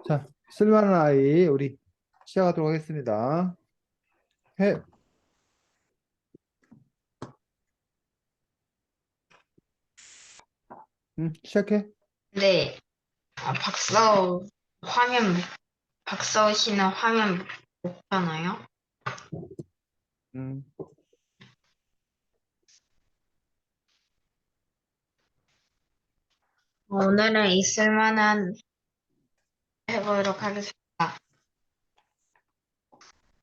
자, 쓸만한 아이, 우리 시작하도록 하겠습니다. 해, 시작해. 네, 박사우 화면, 박사우 씨는 화면 못 켜나요? 음, 오늘은 있을 만한 해보도록 하겠습니다.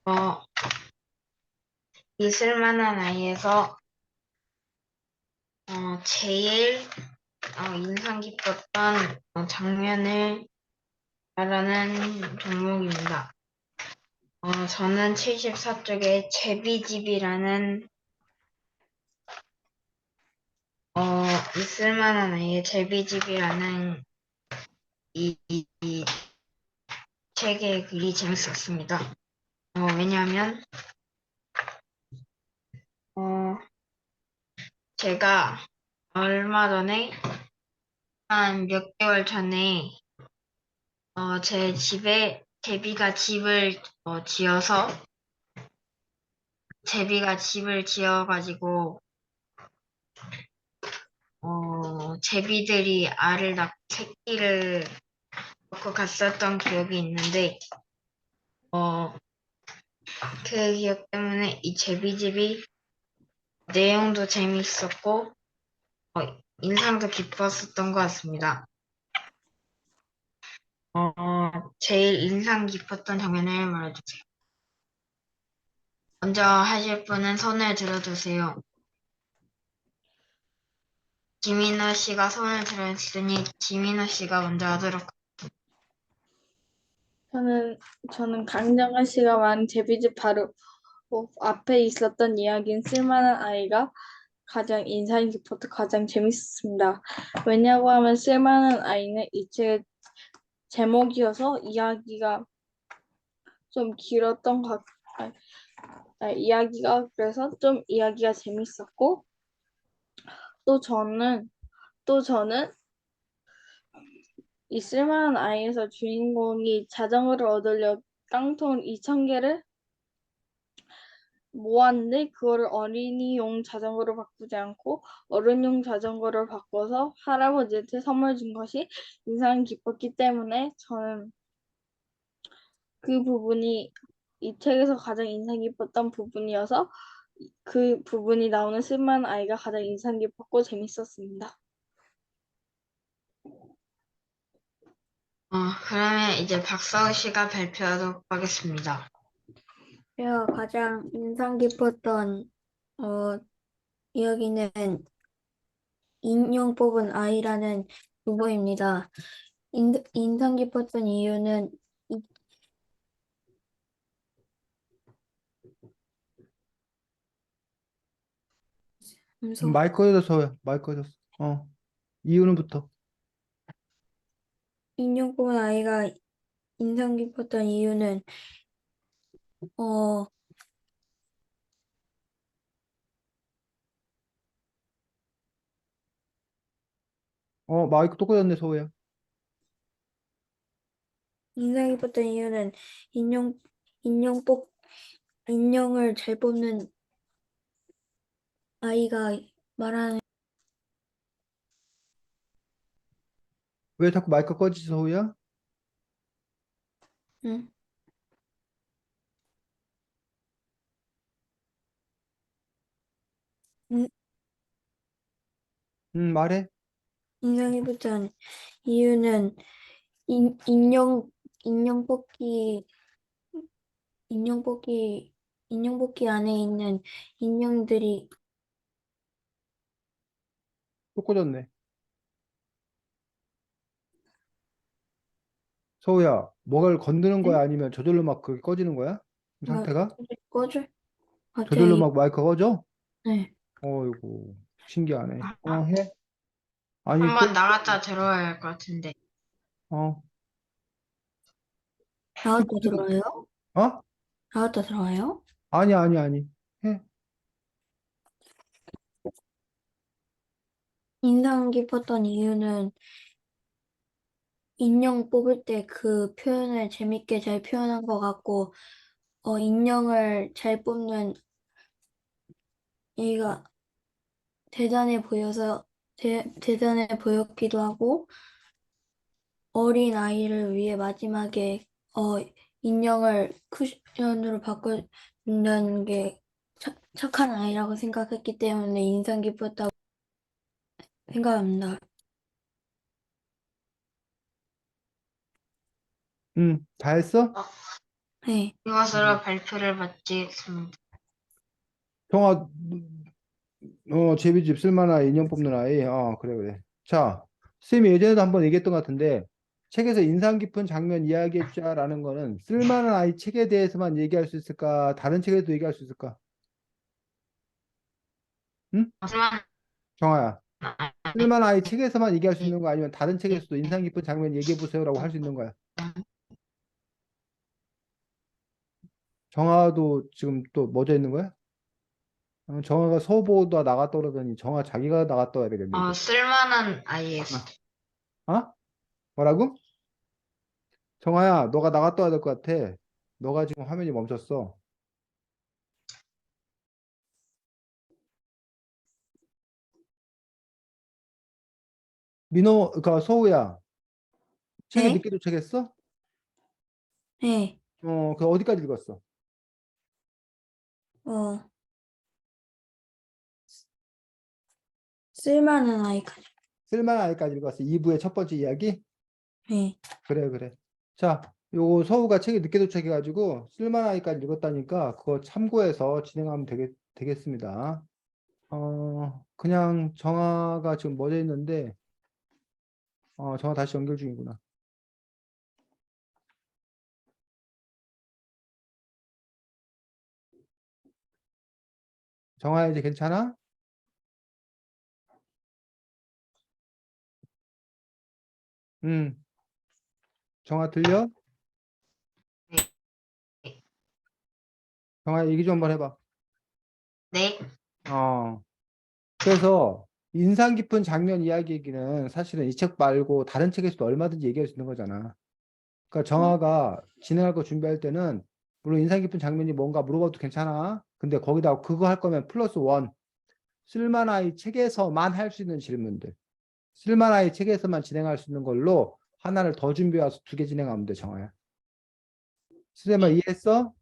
어, 있을 만한 아이에서, 제일, 인상 깊었던 장면을 말하는 종목입니다. 저는 74쪽에 제비집이라는, 어, 있을 만한 아이의 제비집이라는 이 책의 글이 재밌었습니다. 왜냐하면, 어, 제가 얼마 전에, 한 몇 개월 전에, 제 집에 제비가 집을 지어가지고, 제비들이 알을 낳고 새끼를 낳고 갔었던 기억이 있는데, 어, 그 기억 때문에 이 제비집이 내용도 재미있었고, 인상도 깊었었던 것 같습니다. 제일 인상 깊었던 장면을 말해주세요. 먼저 하실 분은 손을 들어주세요. 김인호 씨가 손을 들어주시니 김인호 씨가 먼저 하도록. 저는 강정아 씨가 말한 제비집 바로 앞에 있었던 이야기는 쓸만한 아이가 가장 인상 깊었고 가장 재밌었습니다. 왜냐고 하면 쓸만한 아이는 이 책의 제목이어서 이야기가 좀 길었던 것 같, 이야기가 그래서 좀 이야기가 재밌었고 또 저는 이 쓸만한 아이에서 주인공이 자전거를 얻으려 깡통 2,000개를 모았는데 그거를 어린이용 자전거로 바꾸지 않고 어른용 자전거를 바꿔서 할아버지한테 선물 준 것이 인상 깊었기 때문에 저는 그 부분이 이 책에서 가장 인상 깊었던 부분이어서 그 부분이 나오는 쓸만한 아이가 가장 인상 깊었고 재밌었습니다. 그러면 이제 박사우 씨가 발표하도록 하겠습니다. 제가 가장 인상 깊었던 어, 이야기는 인형 뽑은 아이라는 부부입니다. 인상 깊었던 이유는 음소 마이크 꺼졌어, 마이크 꺼졌어. 이유는부터. 인형 뽑은 아이가 인상 깊었던 이유는 어, 마이크 또 꺼졌네, 소우야. 인상 깊었던 이유는 인형 인형 뽑 인형을 잘 뽑는 아이가 말하는 왜 자꾸 마이크 꺼지지, 소우야? 음, 인- 말해. 인상 깊었던 이유는 인, 인형 인형 뽑기 인형 뽑기, 인형 뽑기 안에 있는 인형들이, 또 꺼졌네. 소우야, 뭐가를 건드는 거야? 네? 아니면 저절로 막 그게 꺼지는 거야? 아, 상태가? 꺼져? 저절로 갑자기, 막 마이크 꺼져? 네. 어이구, 신기하네. 아, 해? 아니, 한번 나갔다 들어와야 할 것 같은데. 어, 나왔다 컴퓨터, 들어와요? 어? 나왔다 들어와요? 아니. 해. 인상 깊었던 이유는 인형 뽑을 때 그 표현을 재밌게 잘 표현한 것 같고, 인형을 잘 뽑는 얘가 대단해 보여서, 대단해 보였기도 하고, 어린 아이를 위해 마지막에, 인형을 쿠션으로 바꿔준다는 게 착한 아이라고 생각했기 때문에 인상 깊었다고 생각합니다. 다 했어? 네. 이것으로 발표를 마치겠습니다. 정아, 제비집 쓸만한 인형 뽑는 아이. 그래, 그래. 자, 쌤이 예전에도 한번 얘기했던 것 같은데, 책에서 인상 깊은 장면 이야기해주자라는 거는 쓸만한 아이 책에 대해서만 얘기할 수 있을까? 다른 책에도 얘기할 수 있을까? 응? 하지만 정아야. 쓸만한 아이 책에서만 얘기할 수 있는 거 아니면 다른 책에서도 인상 깊은 장면 얘기해보세요라고 할 수 있는 거야. 정아도 지금 또 뭐져 있는 거야? 정아가 서보다 나갔다 그러더니 정아 자기가 나갔다 와야 되겠네, 이제. 쓸만한 아이였어. 어? 뭐라고? 정아야, 너가 나갔다 와야 될 것 같아. 너가 지금 화면이 멈췄어. 민호, 그니까 서우야, 책에 네? 늦게 도착했어? 네. 그 어디까지 읽었어? 어, 쓸만한 아이까지. 쓸만한 아이까지 읽었어. 2부의 첫 번째 이야기? 네. 그래, 그래. 자, 요거 서우가 책에 늦게 도착해가지고 쓸만한 아이까지 읽었다니까 그거 참고해서 진행하면 되겠습니다. 그냥 정아가 지금 뭐져 있는데, 정아 다시 연결 중이구나. 정아 이제 괜찮아? 응. 정아 들려? 정아 얘기 좀 한번 해봐. 네. 어. 그래서 인상 깊은 장면 이야기 얘기는 사실은 이 책 말고 다른 책에서도 얼마든지 얘기할 수 있는 거잖아. 그러니까 정아가 진행할 거 준비할 때는 물론 인상 깊은 장면이 뭔가 물어봐도 괜찮아. 근데 거기다 그거 할 거면 플러스 원. 쓸만아이 책에서만 할 수 있는 질문들. 쓸만아이 책에서만 진행할 수 있는 걸로 하나를 더 준비해 와서 2개 진행하면 돼, 정아야. 수재만 이해했어?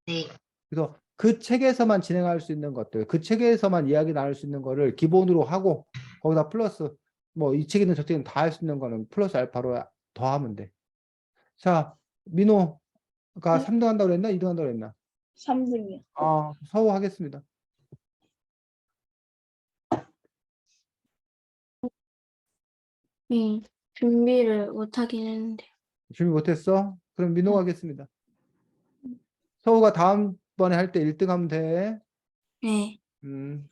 네. 그래서 그 책에서만 진행할 수 있는 것들, 그 책에서만 이야기 나눌 수 있는 거를 기본으로 하고 거기다 플러스 뭐 이 책이든 저 책이든 다 할 수 있는 거는 플러스 알파로 더하면 돼. 자, 민호가 네? 3등 한다고 그랬나? 2등 한다고 그랬나? 3등이요. 서우 하겠습니다. 네. 준비를 못하긴 했는데. 준비 못했어? 그럼 민호가 하겠습니다. 서우가 다음번에 할 때 1등 하면 돼. 네.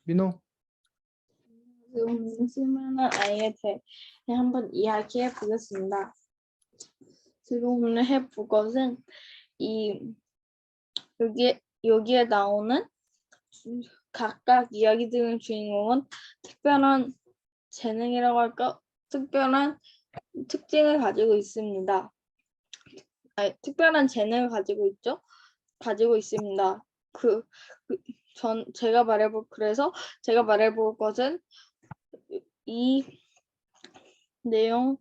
민호. 지금 쓸만한 아이에 대해 한번 이야기해 보겠습니다. 지금 오늘 해볼 것은 이 여기에 나오는 각각 이야기들의 주인공은 특별한 재능이라고 할까? 특별한 특징을 가지고 있습니다. 특별한 재능을 가지고 있습니다. 그래서 제가 말해볼 것은 이 내용,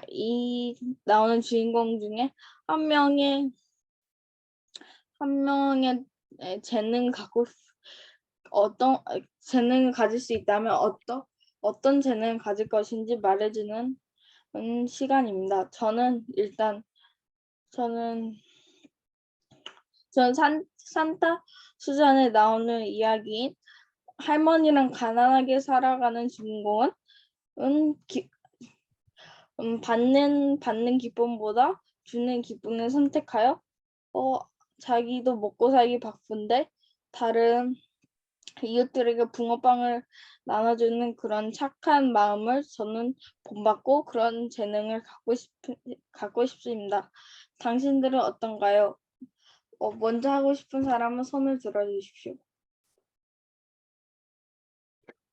이 나오는 주인공 중에 한 명의 재능 어떤 재능을 가질 수 있다면 어떤 재능을 가질 것인지 말해주는 시간입니다. 저는 산타 수잔에 나오는 이야기인 할머니랑 가난하게 살아가는 주인공은 받는 기쁨보다 주는 기쁨을 선택하여 자기도 먹고 살기 바쁜데 다른 이웃들에게 붕어빵을 나눠주는 그런 착한 마음을 저는 본받고 그런 재능을 갖고 싶습니다. 당신들은 어떤가요? 먼저 하고 싶은 사람은 손을 들어주십시오.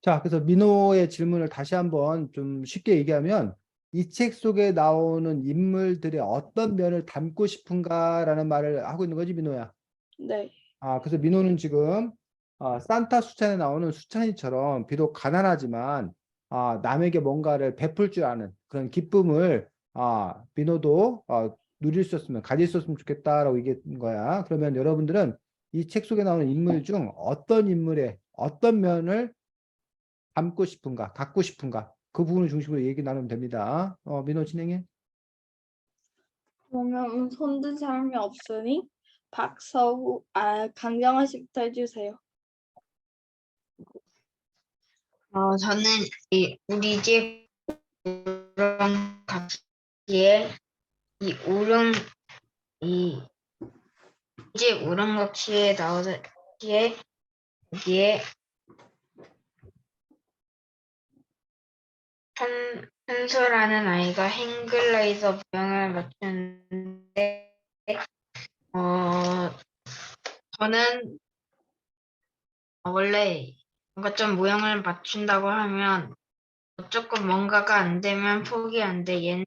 자, 그래서 민호의 질문을 다시 한번 좀 쉽게 얘기하면 이 책 속에 나오는 인물들의 어떤 면을 담고 싶은가라는 말을 하고 있는 거지, 민호야. 네. 그래서 민호는 지금 산타 수찬에 나오는 수찬이처럼 비록 가난하지만 남에게 뭔가를 베풀 줄 아는 그런 기쁨을 민호도 누릴 수 있었으면 가질 수 있었으면 좋겠다라고 얘기한 거야. 그러면 여러분들은 이 책 속에 나오는 인물 중 어떤 인물의 어떤 면을 담고 싶은가, 갖고 싶은가 그 부분을 중심으로 얘기 나누면 됩니다. 민호 진행해. 그러면 손든 사람이 없으니 강정아 씨부터 해주세요. 저는 우리 집 우렁각시에 이 우렁 이 집 우렁각시에 나오기에 여기에 현수라는 아이가 행글라이더 모양을 맞추는데 저는 원래 뭔가 좀 모양을 맞춘다고 하면 조금 뭔가가 안 되면 포기 안 돼.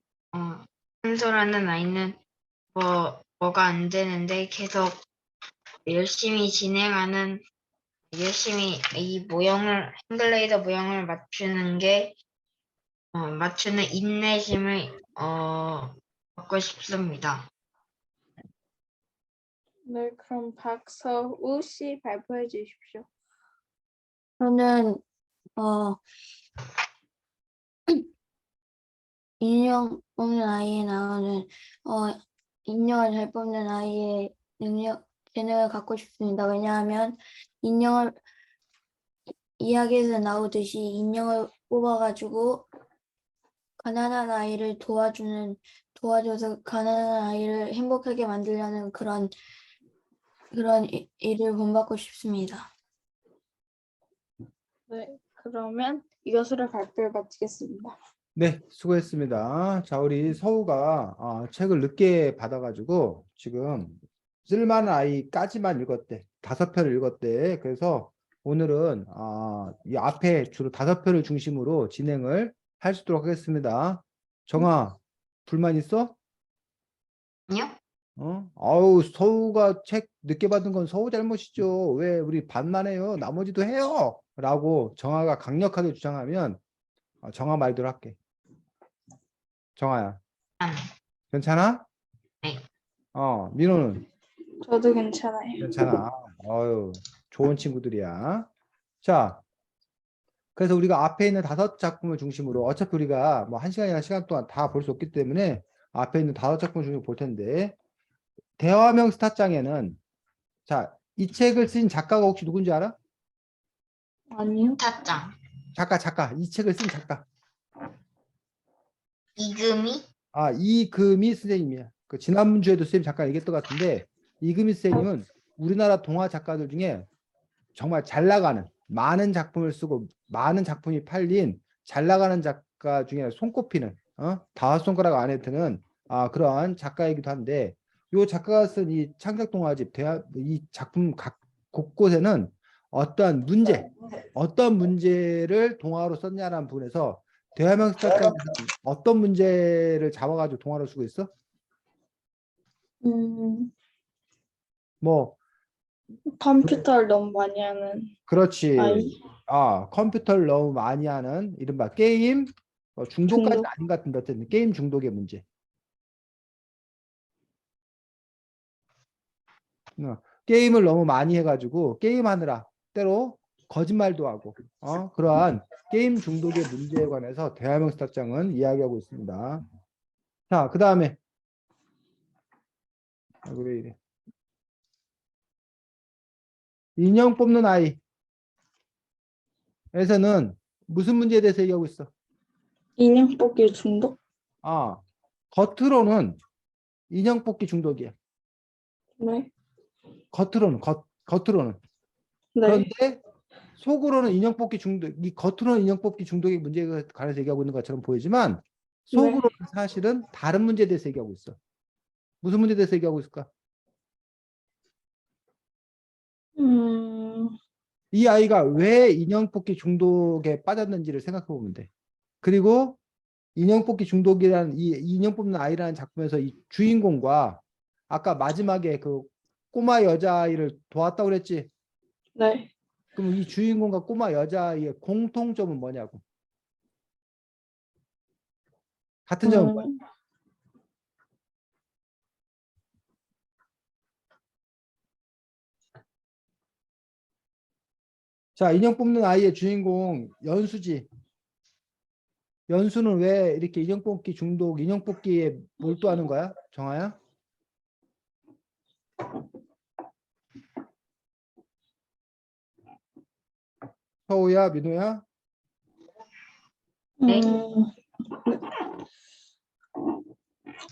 현수라는 아이는 뭐가 안 되는데 계속 열심히 열심히 이 모형을 행글라이더 모형을 맞추는 인내심을 갖고 싶습니다. 네, 그럼 박서우 씨 발표해 주십시오. 저는 인형 뽑는 아이에 나오는 인형을 잘 뽑는 아이의 재능을 갖고 싶습니다. 왜냐하면 인형을 이야기에서 나오듯이 인형을 뽑아가지고 가난한 아이를 도와줘서 가난한 아이를 행복하게 만들려는 그런 일을 본받고 싶습니다. 네, 그러면 이것으로 발표를 마치겠습니다. 네, 수고했습니다. 자, 우리 서우가 책을 늦게 받아가지고 지금 쓸만한 아이까지만 읽었대. 5편을 읽었대. 그래서 오늘은 이 앞에 주로 5편을 중심으로 진행을 할 수 있도록 하겠습니다. 정아, 불만 있어? 아니요? 아우, 서우가 책 늦게 받은 건 서우 잘못이죠. 왜 우리 반만 해요? 나머지도 해요. 라고 정아가 강력하게 주장하면 정아 말대로 할게. 정아야, 괜찮아? 네. 민호는 저도 괜찮아요. 괜찮아. 좋은 친구들이야. 자, 그래서 우리가 앞에 있는 5작품을 중심으로 어차피 우리가 뭐 1시간이나 시간 동안 다 볼 수 없기 때문에 앞에 있는 5작품을 중심으로 볼 텐데 대화명 스타장에는 자, 이 책을 쓴 작가가 혹시 누군지 알아? 아니요. 타짱. 작가. 이 책을 쓴 작가. 이금희? 이금희 선생님이야. 그 지난주에도 선생님 잠깐 얘기했던 것 같은데 이금희 선생님은 우리나라 동화 작가들 중에 정말 잘 나가는 많은 작품을 쓰고 많은 작품이 팔린 잘 나가는 작가 중에 손꼽히는 5손가락 안에 드는 그러한 작가이기도 한데 이 작가가 쓴 이 창작 동화집 이 작품 각 곳곳에는 어떤 문제를 동화로 썼냐라는 부분에서 대화명 스타장에서 어떤 문제를 잡아가지고 동화로 쓰고 있어? 뭐 컴퓨터를 너무 많이 하는 그렇지. 아이. 컴퓨터를 너무 많이 하는 이른바 게임 중독까지는 중독. 아닌 것 같은데 어쨌든 게임 중독의 문제. 게임을 너무 많이 해가지고 게임하느라 때로 거짓말도 하고 그러한 게임 중독의 문제에 관해서 대화명 스타장은 이야기하고 있습니다. 자, 그 다음에 왜 이래? 인형 뽑는 아이에서는 무슨 문제에 대해서 얘기하고 있어? 인형 뽑기 중독? 겉으로는 인형 뽑기 중독이야. 네. 겉으로는. 네. 그런데 속으로는 인형 뽑기 중독, 이 겉으로는 인형 뽑기 중독의 문제에 관해서 얘기하고 있는 것처럼 보이지만 속으로는 사실은 다른 문제에 대해서 얘기하고 있어. 무슨 문제에 대해서 얘기하고 있을까? 이 아이가 왜 인형 뽑기 중독에 빠졌는지를 생각해 보면 돼. 그리고 인형 뽑기 중독이라는 이 인형 뽑는 아이라는 작품에서 이 주인공과 아까 마지막에 그 꼬마 여자아이를 도왔다고 그랬지? 네. 그럼 이 주인공과 꼬마 여자아이의 공통점은 뭐냐고? 같은 점은 뭐야? 음, 자, 인형 뽑는 아이의 주인공 연수지. 연수는 왜 이렇게 인형 뽑기 중독, 인형 뽑기에 몰두하는 거야? 정아야? 서우야, 민호야? 네.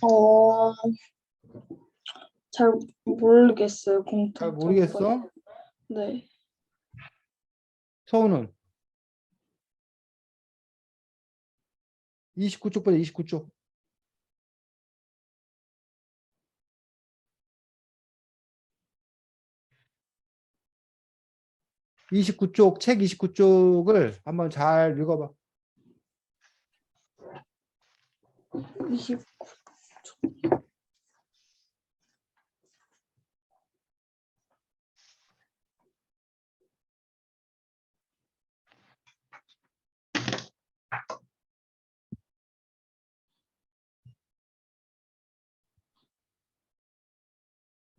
어, 잘 모르겠어요. 잘 공통점은. 모르겠어? 네. 서우는? 29쪽 보자, 29쪽. 29쪽, 책 29쪽을 한번 잘 읽어봐. 20,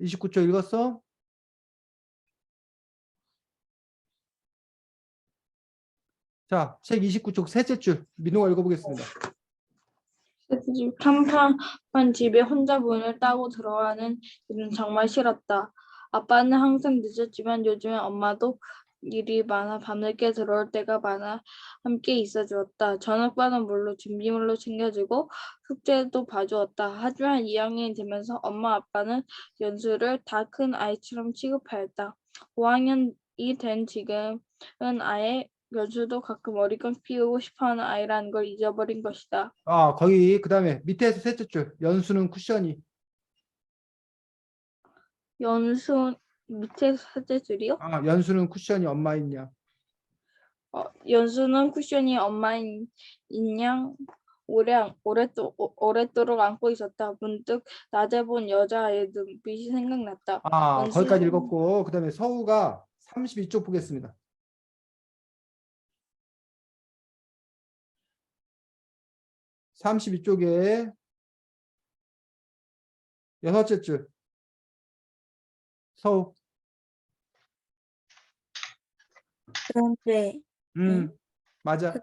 29쪽 읽었어? 자, 책 29쪽 셋째 줄. 민호가 읽어보겠습니다. 집 캄캄한 집에 혼자 문을 따고 들어가는 일은 정말 싫었다. 아빠는 항상 늦었지만 요즘엔 엄마도 일이 많아 밤늦게 들어올 때가 많아 함께 있어 주었다. 저녁밥은 물론 준비물로 챙겨주고 숙제도 봐주었다. 하지만 2학년이 되면서 엄마 아빠는 연수를 다 큰 아이처럼 취급하였다. 5학년이 된 지금은 아예 연수도 가끔 머리끈 피우고 싶어하는 아이라는 걸 잊어버린 것이다. 아, 거기 그다음에 밑에서 셋째 줄. 연수는 쿠션이. 연수 밑에 셋째 줄이요? 아, 연수는 쿠션이 엄마 있냐? 연수는 쿠션이 엄마인 양 오랫도록 안고 있었다. 문득 낮에 본 여자아이의 눈빛이 생각났다. 아, 거기까지 연수는 읽었고 그다음에 서우가 32쪽 보겠습니다. 32쪽에 여섯째 줄. 서우. 그런데, 응? 맞아.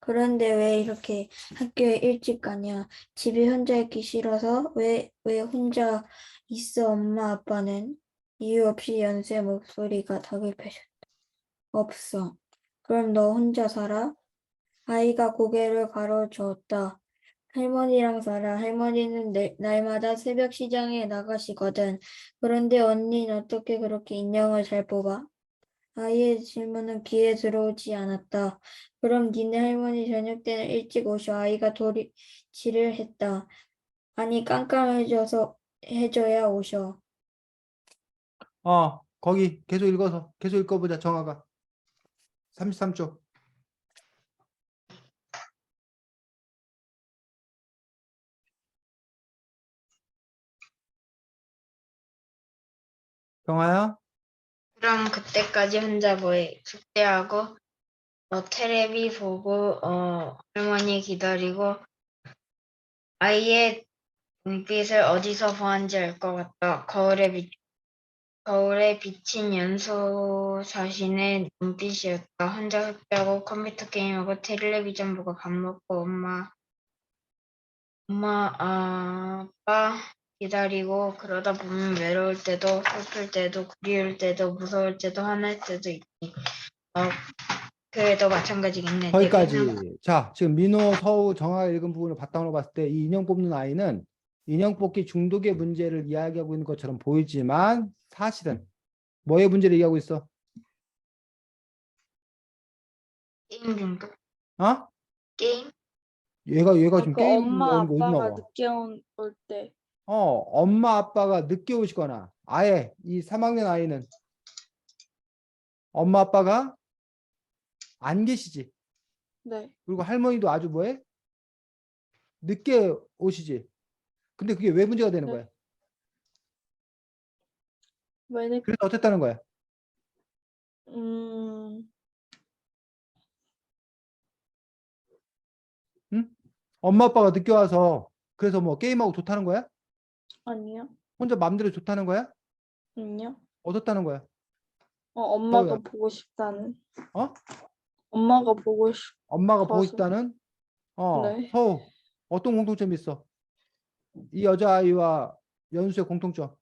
그런데 왜 이렇게 학교에 일찍 가냐? 집에 혼자 있기 싫어서? 왜 혼자 있어, 엄마, 아빠는? 이유 없이 연수의 목소리가 다급해졌다. 없어. 그럼 너 혼자 살아? 아이가 고개를 가로저었다. 할머니랑 살아. 할머니는 날마다 새벽 시장에 나가시거든. 그런데 언니는 어떻게 그렇게 인형을 잘 뽑아? 아이의 질문은 귀에 들어오지 않았다. 그럼 니네 할머니 저녁 때는 일찍 오셔. 아이가 도리치를 했다. 아니 해줘야 오셔. 거기 계속 읽어서 계속 읽어보자. 정아가 33쪽. 정아야? 그럼 그때까지 혼자 뭐해? 숙제하고 테레비 보고 할머니 기다리고 아이의 눈빛을 어디서 보았는지 알 것 같다. 거울에 비친 연소 자신의 눈빛이었다. 혼자 숙제하고 컴퓨터 게임하고 텔레비전 보고 밥 먹고 엄마, 아빠 기다리고 그러다 보면 외로울 때도 슬플 때도 그리울 때도 무서울 때도 화날 때도 있지. 그래도 마찬가지겠네. 거기까지. 자, 지금 민호, 서우, 정아가 읽은 부분을 바탕으로 봤을 때 이 인형 뽑는 아이는 인형 뽑기 중독의 문제를 이야기하고 있는 것처럼 보이지만 사실은 뭐의 문제를 얘기하고 있어? 게임 중독? 어? 게임? 얘가 지금 그 게임 엄마 하는 거 어디 아빠가 나와? 늦게 올 때. 엄마 아빠가 늦게 오시거나 아예 이 3학년 아이는 엄마 아빠가 안 계시지. 네. 그리고 할머니도 아주 뭐해? 늦게 오시지. 근데 그게 왜 문제가 되는 네. 거야? 왜 늦, 그래서 어쨌다는 거야? 음, 응? 엄마 아빠가 늦게 와서 그래서 뭐 게임하고 좋다는 거야? 아니요. 혼자 맘대로 좋다는 거야? 아니요. 어떻다는 거야? 엄마가 서우야. 보고 싶다는. 어? 엄마가 보고 엄마가 보고 싶어서. 싶다는? 네. 서우. 어떤 공통점이 있어? 이 여자아이와 연수의 공통점.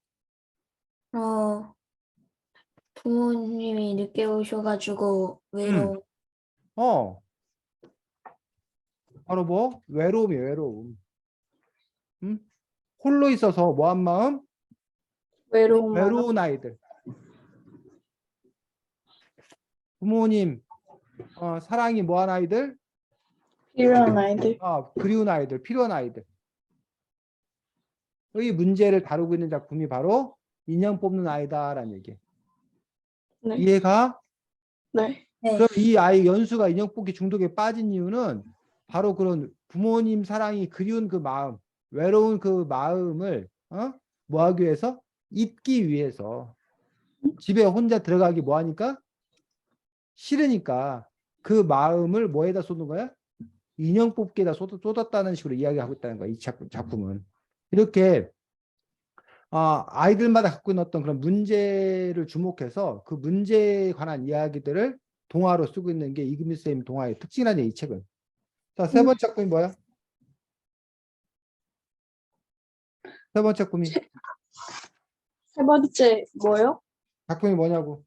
어, 부모님이 늦게 오셔가지고 외로움. 어, 바로 뭐? 외로움이에요, 외로움. 응? 홀로 있어서 뭐한 마음? 외로운 마음. 외로운 아이들. 부모님, 사랑이 뭐한 아이들? 필요한 아이들. 그리운 아이들, 필요한 아이들. 의 문제를 다루고 있는 작품이 바로 인형 뽑는 아이다라는 얘기. 네. 이해가? 네. 네. 그럼 이 아이 연수가 인형 뽑기 중독에 빠진 이유는 바로 그런 부모님 사랑이 그리운 그 마음, 외로운 그 마음을 뭐 하기 위해서? 잊기 위해서. 집에 혼자 들어가기 뭐 하니까? 싫으니까 그 마음을 뭐에다 쏟는 거야? 인형 뽑기에다 쏟았다는 식으로 이야기하고 있다는 거야. 이 작품은. 이렇게 아이들마다 갖고 있는 어떤 그런 문제를 주목해서 그 문제에 관한 이야기들을 동화로 쓰고 있는 게 이금희 쌤 동화의 특징이라는 이 책은. 자, 세 번째 작품이 뭐야? 세 번째 작품이. 세 번째 뭐요? 작품이 뭐냐고.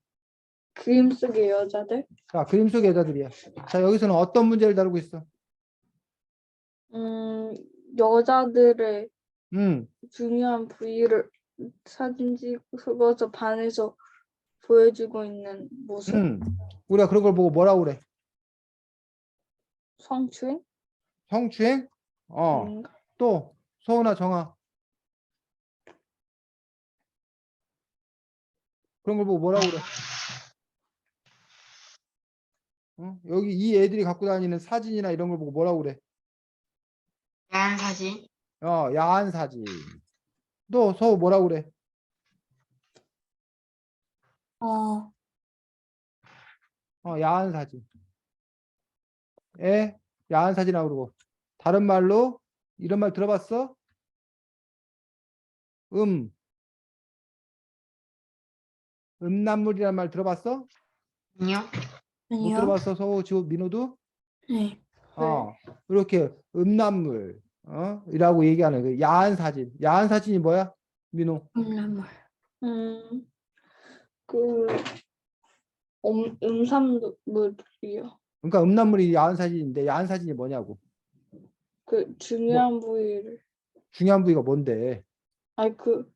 그림 속의 여자들. 자, 그림 속의 여자들이야. 자, 여기서는 어떤 문제를 다루고 있어? 여자들의 음, 중요한 부위를 사진 찍어서 반에서 보여주고 있는 모습. 우리가 그런 걸 보고 뭐라고 그래? 성추행? 성추행? 아닌가? 또 서훈아, 정아. 그런 걸 보고 뭐라고 그래? 여기 이 애들이 갖고 다니는 사진이나 이런 걸 보고 뭐라고 그래? 야한 사진. 야한 사진. 또 서우 뭐라고 그래? 어, 야한 사진. 야한 사진이라고 그러고. 다른 말로 이런 말 들어봤어? 음란물이라는 말 들어봤어? 아니요. 못 아니요. 들어봤어? 서우, 지호, 민호도? 네. 이렇게 음란물, 이라고 얘기하는 그 야한 사진. 야한 사진이 뭐야? 민호. 음란물. 그 음산물이요. 그러니까 음란물이 야한 사진인데 야한 사진이 뭐냐고. 그 중요한 부위를. 중요한 부위가 뭔데? 아니 그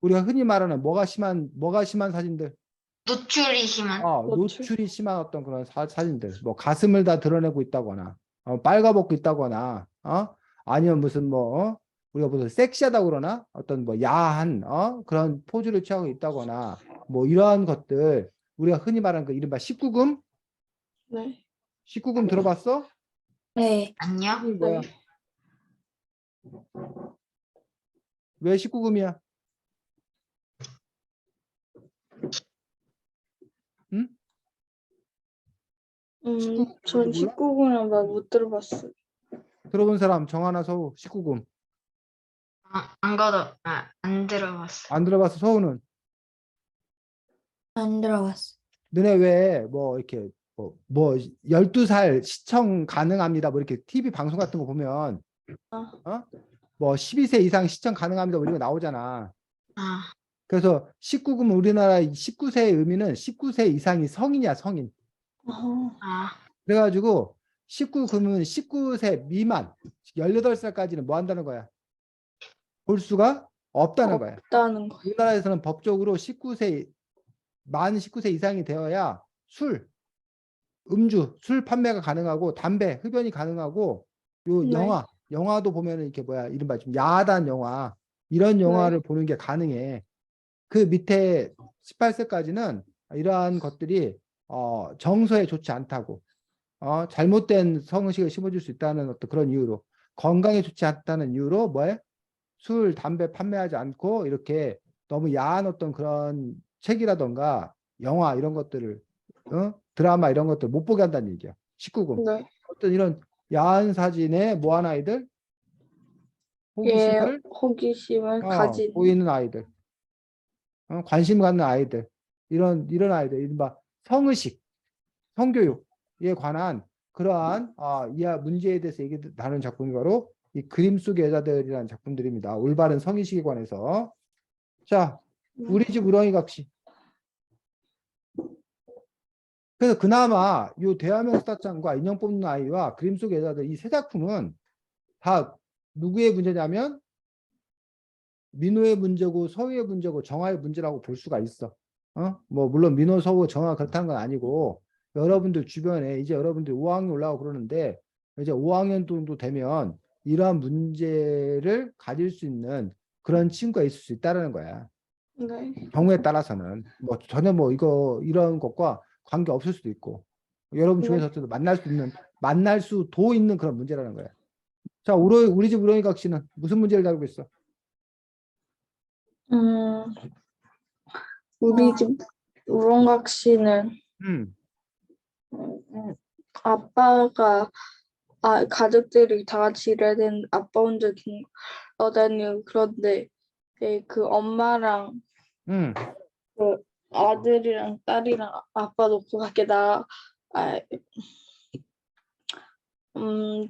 우리가 흔히 말하는 뭐가 심한 사진들. 노출이 심한. 노출이 심한 어떤 그런 사진들. 뭐 가슴을 다 드러내고 있다거나, 빨가벗고 있다거나, 아니면 무슨 뭐, 우리가 무슨 섹시하다고 그러나? 어떤 뭐 야한, 그런 포즈를 취하고 있다거나, 뭐 이러한 것들. 우리가 흔히 말하는 그 이른바 19금? 네. 19금 들어봤어? 네. 아니요. 19금이 뭐야? 네. 왜 19금이야? 응? 전 몰라? 19금은 못 들어봤어요. 들어본 사람 정하나 서우 19금. 안 들어봤어. 안 들어봤어 서우는? 안 들어봤어. 너네 왜 뭐 이렇게 뭐 12살 시청 가능합니다. 뭐 이렇게 TV 방송 같은 거 보면 뭐 12세 이상 시청 가능합니다. 뭐 이런 거 나오잖아. 아, 그래서 19금은 우리나라 19세의 의미는 19세 이상이 성인이야, 성인. 아, 그래가지고 19금은 19세 미만 18살까지는 뭐 한다는 거야? 볼 수가 없다는 거야. 없다는 거. 우리나라에서는 법적으로 만 19세 이상이 되어야 음주, 술 판매가 가능하고 담배, 흡연이 가능하고 요 네. 영화도 보면은 이렇게 뭐야 이른바 좀 야하단 영화 이런 영화를 보는 게 가능해. 그 밑에 18세까지는 이러한 것들이 정서에 좋지 않다고 잘못된 성의식을 심어줄 수 있다는 어떤 그런 이유로 건강에 좋지 않다는 이유로 뭐해? 술, 담배 판매하지 않고 이렇게 너무 야한 어떤 그런 책이라던가 영화 이런 것들을 드라마 이런 것들 못 보게 한다는 얘기야. 19금. 네. 어떤 이런 야한 사진에 뭐한 아이들 예, 호기심을 호기심을 가진. 보이는 아이들, 관심 갖는 아이들, 이런 아이들, 이른바 성의식, 성교육에 관한 그러한 이 문제에 대해서 얘기 나누는 작품이 바로 이 그림 속의 여자들이라는 작품들입니다. 올바른 성의식에 관해서. 자, 우리 집 우렁이 각시. 그래서 그나마 요 대화명 스타짱과 인형 뽑는 아이와 그림 속의 여자들 이 세 작품은 다 누구의 문제냐면 민호의 문제고 서우의 문제고 정화의 문제라고 볼 수가 있어. 뭐 물론 민호, 서우, 정화 그렇다는 건 아니고 여러분들 주변에 이제 여러분들 5학년 올라가고 그러는데 이제 5학년 정도 되면 이러한 문제를 가질 수 있는 그런 친구가 있을 수 있다는 거야. 네. 경우에 따라서는 뭐 전혀 뭐 이런 것과 관계 없을 수도 있고 여러분 네. 중에서도 만날 수도 있는 그런 문제라는 거야. 자, 우리 집 우렁이 각시는 무슨 문제를 다루고 있어? 우리 집 우렁각 씨는 음. 아빠가 가족들이 다 같이 일해야 되는데 아빠 혼자 돌아다니고 그런데 그 엄마랑 음. 그 아들이랑 딸이랑 아빠 놓고 밖에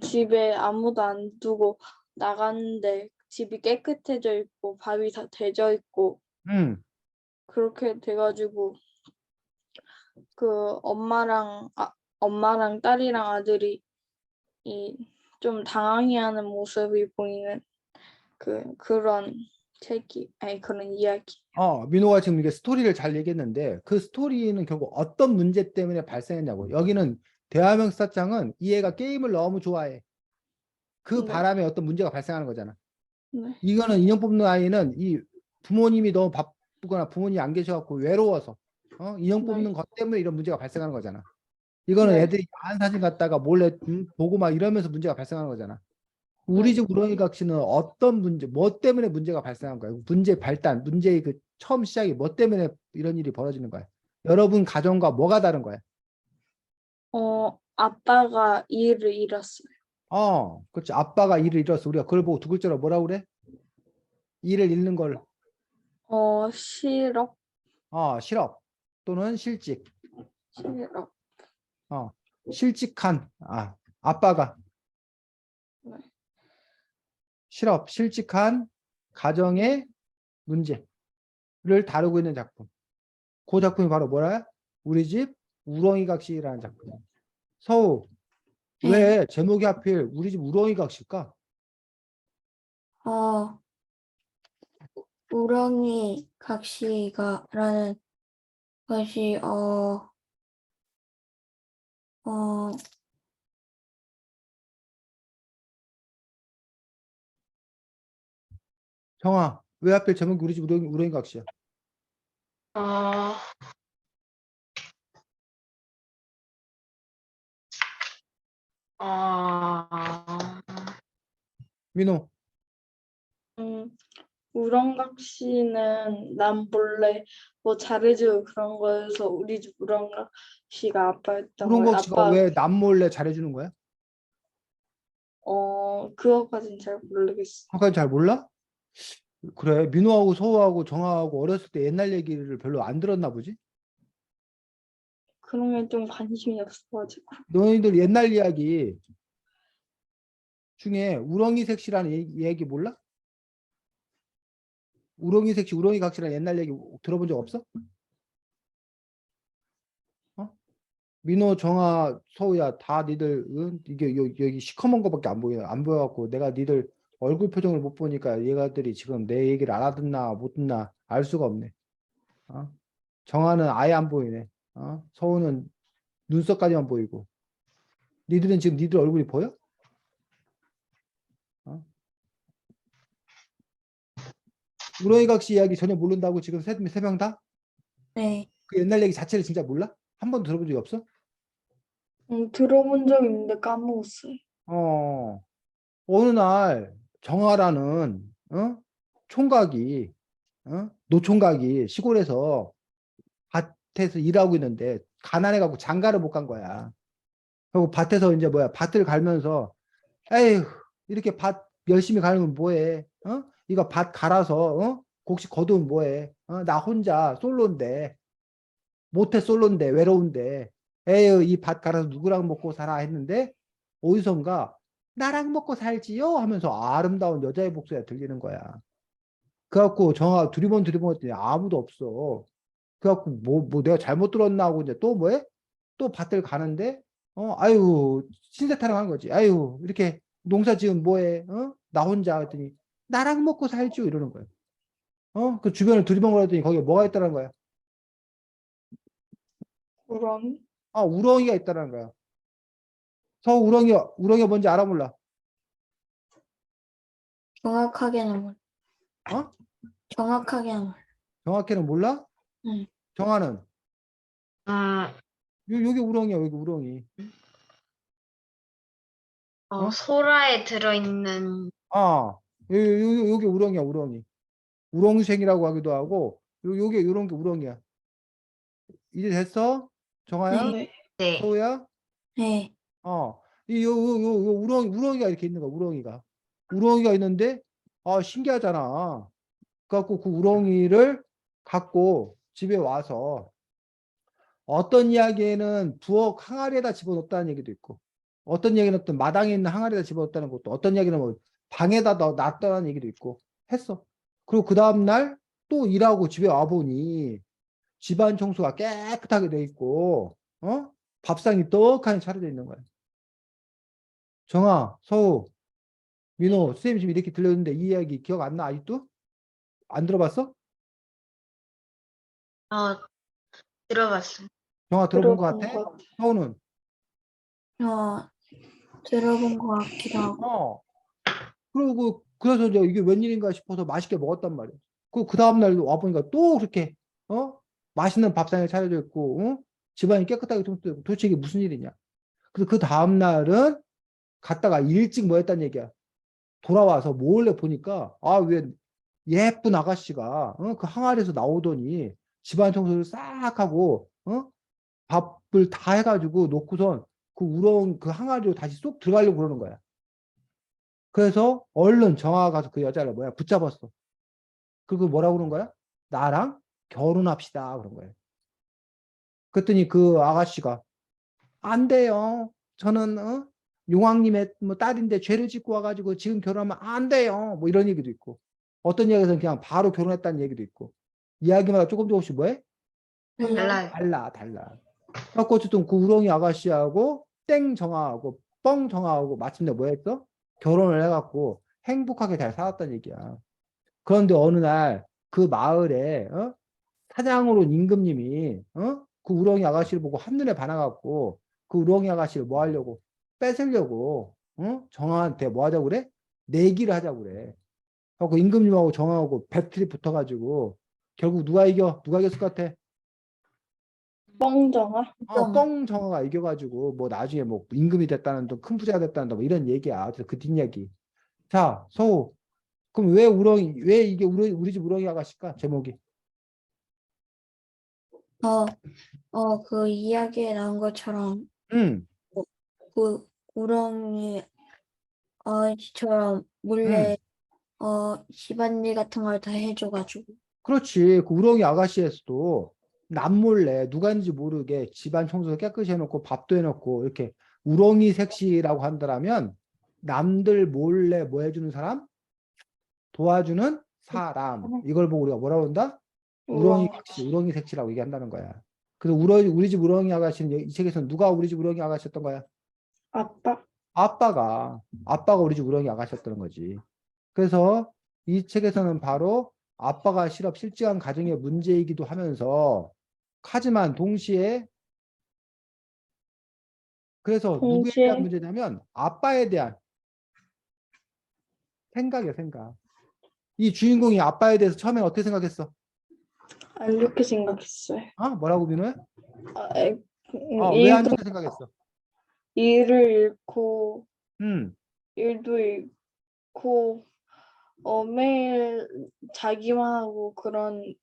집에 아무도 안 두고 나갔는데 집이 깨끗해져 있고 밥이 다 돼져 있고 그렇게 돼가지고 그 엄마랑 딸이랑 아들이 좀 당황해하는 모습이 보이는 그런 그런 이야기. 민호가 지금 이게 스토리를 잘 얘기했는데 그 스토리는 결국 어떤 문제 때문에 발생했냐고. 여기는 대화명사장은 이 애가 게임을 너무 좋아해. 그 네. 바람에 어떤 문제가 발생하는 거잖아. 네. 이거는 인형 뽑는 아이는 이 부모님이 너무 바쁘거나 부모님이 안 계셔갖고 외로워서 인형 네. 뽑는 것 때문에 이런 문제가 발생하는 거잖아. 이거는 네. 애들이 야한 사진 갖다가 몰래 보고 막 이러면서 문제가 발생하는 거잖아. 우리 네. 집 우렁이 각시는 어떤 문제, 뭐 때문에 문제가 발생한 거야? 문제 발단, 문제의 그 처음 시작이 뭐 때문에 이런 일이 벌어지는 거야? 여러분 가정과 뭐가 다른 거야? 아빠가 일을 잃었어요. 그렇지. 아빠가 일을 잃었어. 우리가 그걸 보고 두 글자로 뭐라고 그래? 일을 잃는 걸, 실업. 실업 또는 실직. 실업. 실직한, 아빠가 네. 실직한 가정의 문제를 다루고 있는 작품. 그 작품이 바로 뭐야? 우리 집 우렁이 각시라는 작품. 서우, 왜 제목이 하필 우리 집 우렁이 각시일까? 우렁이 각시가라는 것이 정아, 왜 하필 제목이 우리 집 우렁이 각시야? 어, 어, 민호, 우렁각 씨는 남 몰래 뭐 잘해주고 그런 거여서 우리 집 우렁각 씨가 아빠였던 우렁이 거예요. 각시가 왜 남몰래 잘해주는 거야? 그거까진 잘 모르겠어. 아까 잘 몰라? 그래, 민호하고 서우하고 정아하고 어렸을 때 옛날 얘기를 별로 안 들었나 보지? 그런 게 좀 관심이 없어가지고. 너희들 옛날 이야기 중에 우렁이 색시라는 얘기 몰라? 우렁이 색시, 우렁이 각시라는 옛날 얘기 들어본 적 없어? 민호, 정아, 서우야 다 니들 이게 여기 시커먼 거밖에 안 보여갖고 내가 니들 얼굴 표정을 못 보니까 얘가들이 지금 내 얘기를 알아듣나 못 듣나 알 수가 없네. 정아는 아예 안 보이네. 서우는 눈썹까지만 보이고. 니들은 지금 니들 얼굴이 보여? 우렁이 각시 이야기 전혀 모른다고 지금 세 명 다? 네. 그 옛날 얘기 자체를 진짜 몰라? 한 번도 들어본 적이 없어? 들어본 적 있는데 까먹었어요. 어느 날 정아라는 총각이 노총각이 시골에서 밭에서 일하고 있는데 가난해갖고 장가를 못 간 거야. 그리고 밭에서 이제 뭐야 밭을 갈면서 에휴 이렇게 밭 열심히 갈면 뭐해? 이거 밭 갈아서 곡식 거두면 뭐해? 나 혼자 솔로인데 못해 솔로인데 외로운데 에휴 이 밭 갈아서 누구랑 먹고 살아 했는데 어디선가 나랑 먹고 살지요 하면서 아름다운 여자의 목소리가 들리는 거야. 그래갖고 정아 두리번 했더니 아무도 없어. 그래갖고 뭐 내가 잘못 들었나 하고 이제 또 뭐해? 또 밭을 가는데 아유 신세 타령한 거지. 아유 이렇게 농사 지으면 뭐해? 나 혼자 했더니 나랑 먹고 살죠 이러는 거야. 그 주변을 두리번거렸더니 거기에 뭐가 있다는 거야? 우렁이? 우렁이가 있다는 거야. 우렁이가 뭔지 알아 몰라? 정확하게는 몰라. 어? 정확하게는 몰라. 정확히는 몰라? 응. 정아는 어, 여기 우렁이야 여기 우렁이. 어? 소라에 들어있는 여기 우렁이야 우렁이. 우렁생이라고 하기도 하고 요게 요런 게 우렁이야. 이제 됐어? 정아야? 네. 네. 서우야? 네. 요 우렁이가 이렇게 있는 거야 우렁이가. 우렁이가 있는데 신기하잖아. 그래갖고 그 우렁이를 갖고 집에 와서 어떤 이야기에는 부엌 항아리에다 집어넣었다는 얘기도 있고 어떤 이야기는 어떤 마당에 있는 항아리에다 집어넣었다는 것도 방에다 놨다는 얘기도 있고 했어. 그리고 그 다음날 또 일하고 집에 와보니 집안 청소가 깨끗하게 돼 있고 밥상이 떡하니 차려져 있는 거야. 정아, 서우, 민호, 선생님 지금 이렇게 들렸는데 이 이야기 기억 안 나? 아직도? 안 들어봤어? 들어봤어요. 정아 들어본 것 들어본 같아? 것 같아요. 서우는? 들어본 것 같기도 하고. 그리고 그래서 이제 이게 웬일인가 싶어서 맛있게 먹었단 말이야. 그 다음날 와보니까 또 그렇게 맛있는 밥상에 차려져 있고 집안이 깨끗하게 청소되고 도대체 이게 무슨 일이냐. 그래서 그 다음날은 갔다가 일찍 뭐 했단 얘기야. 돌아와서 몰래 보니까 왜 예쁜 아가씨가 그 항아리에서 나오더니 집안 청소를 싹 하고 밥을 다 해가지고 놓고선 그 항아리로 다시 쏙 들어가려고 그러는 거야. 그래서 얼른 정아가 가서 그 여자를 붙잡았어. 그리고 뭐라고 그런 거야? 나랑 결혼합시다 그런 거예요. 그랬더니 그 아가씨가 안 돼요. 저는 용왕님의 딸인데 죄를 짓고 와가지고 지금 결혼하면 안 돼요. 뭐 이런 얘기도 있고 어떤 이야기에서는 그냥 바로 결혼했다는 얘기도 있고 이야기마다 조금씩 뭐해? 달라요. 달라. 그래서 어쨌든 그 우렁이 아가씨하고 땡 정아하고 뻥 정아하고 마침내 뭐 했어? 결혼을 해갖고 행복하게 잘 살았다는 얘기야. 그런데 어느 날 그 마을에 사장으로 온 임금님이 그 우렁이 아가씨를 보고 한눈에 반해갖고 그 우렁이 아가씨를 뭐 하려고 뺏으려고 정아한테 뭐 하자고 그래? 내기를 하자고 그래. 그래갖고 임금님하고 정아하고 배틀이 붙어가지고 결국 누가 이겼을 것 같아? 뻥정아? 뻥 정아가 이겨가지고 뭐 나중에 뭐 임금이 됐다는 둥 큰 부자가 됐다는 둥 뭐 이런 얘기야. 그래서 그 뒷얘기. 자, 서우. 그럼 왜 이게 우리 집 우렁이 아가씨일까? 제목이. 그 이야기에 나온 것처럼 응, 그 우렁이 아저씨처럼 몰래 집안일 같은 걸 다 해줘가지고. 그렇지. 그 우렁이 아가씨에서도 남몰래 누가 있는지 모르게 집안 청소 깨끗이 해놓고 밥도 해놓고 이렇게 우렁이 색시라고 한다면 남들 몰래 뭐 해주는 사람? 도와주는 사람. 이걸 보고 우리가 뭐라고 한다? 우렁이 색시라고 얘기한다는 거야. 그래서 우리 집 우렁이 아가씨는 이 책에서는 누가 우리 집 우렁이 아가씨였던 거야? 아빠? 아빠가 우리 집 우렁이 아가씨였던 거지. 그래서 이 책에서는 바로 아빠가 실직한 가정의 문제이기도 하지만 동시에 그래서 누구에 대한 문제냐면 아빠에 대한 생각이야, 생각. 이 주인공이 아빠에 대해서 처음에 어떻게 생각했어? 안 좋게 생각했어요. 뭐라고 민호야? 왜 안 이유가 좋게 생각했어? 일을 잃고 음. 일도 잃고 매일 자기만 하고 그런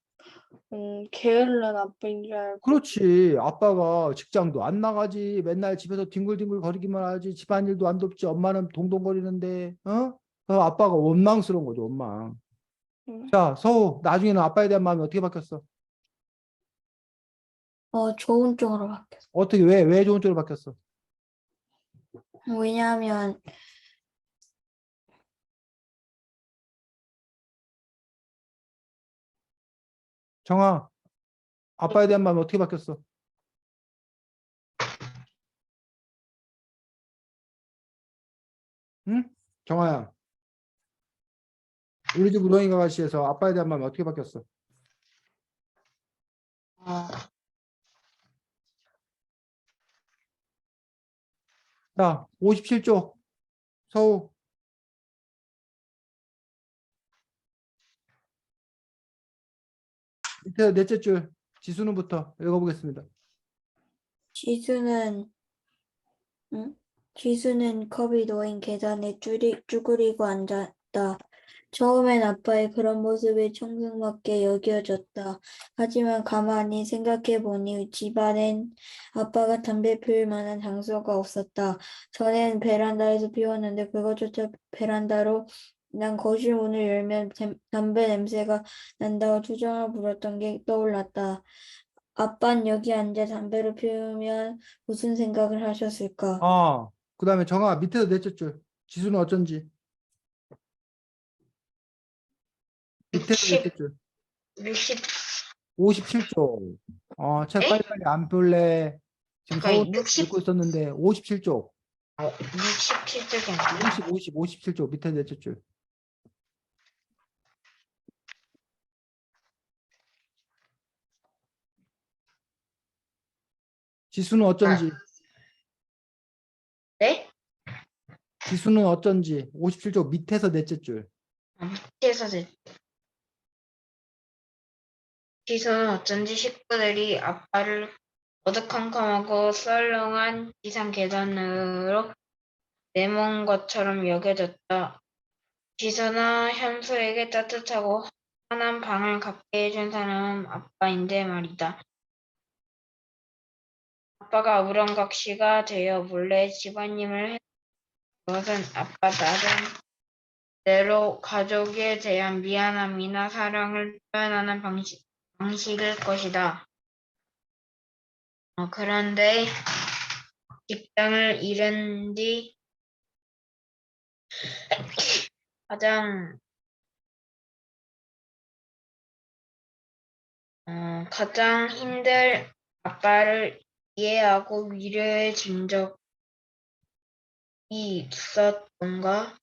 게으른 아빠인 줄 알고 그렇지. 아빠가 직장도 안 나가지. 맨날 집에서 뒹굴뒹굴 거리기만 하지. 집안일도 안 돕지. 엄마는 동동거리는데, 어? 그래서 아빠가 원망스러운 거죠, 원망. 음, 자, 서우, 나중에는 아빠에 대한 마음이 어떻게 바뀌었어? 좋은 쪽으로 바뀌었어. 어떻게, 왜 좋은 쪽으로 바뀌었어? 왜냐하면 정아, 아빠에 대한 마음이 어떻게 바뀌었어? 응? 정아야, 우리 집 우렁이 가시에서 아빠에 대한 마음이 어떻게 바뀌었어? 어, 자, 57쪽. 서우. 밑에 넷째 줄. 지수는부터 읽어보겠습니다. 지수는 응? 지수는 컵이 놓인 계단에 쭈그리고 앉았다. 처음엔 아빠의 그런 모습이 청승맞게 여겨졌다. 하지만 가만히 생각해보니 집안엔 아빠가 담배 피울 만한 장소가 없었다. 전엔 베란다에서 피웠는데 그것조차 베란다로 난 거실 문을 열면 담배 냄새가 난다고 투정을 부렸던 게 떠올랐다. 아빤 여기 앉아 담배를 피우면 무슨 생각을 하셨을까? 그 다음에 정아, 밑에서 넷째 줄. 지수는 어쩐지. 밑에서 60, 넷째 줄. 60, 57쪽. 책 에? 빨리빨리 안 펼래. 지금 서울 그러니까 60, 읽고 있었는데 57쪽. 67쪽이 아니라 57쪽 밑에 넷째 줄. 지수는 어쩐지. 네? 지수는 어쩐지. 57쪽 밑에서 넷째 줄. 밑에서 지수는 어쩐지 식구들이 아빠를 어두컴컴하고 썰렁한 지상 계단으로 내몬 것처럼 여겨졌다. 지수나 현수에게 따뜻하고 환한 방을 갖게 해준 사람은 아빠인데 말이다. 아빠가 우렁각시가 되어 몰래 집안일을 해 그것은 아빠 나름대로 가족에 대한 미안함이나 사랑을 표현하는 방식일 것이다. 그런데 직장을 잃은 뒤 가장 가장 힘들 아빠를 이해하고 위로해 준 적이 있었던가?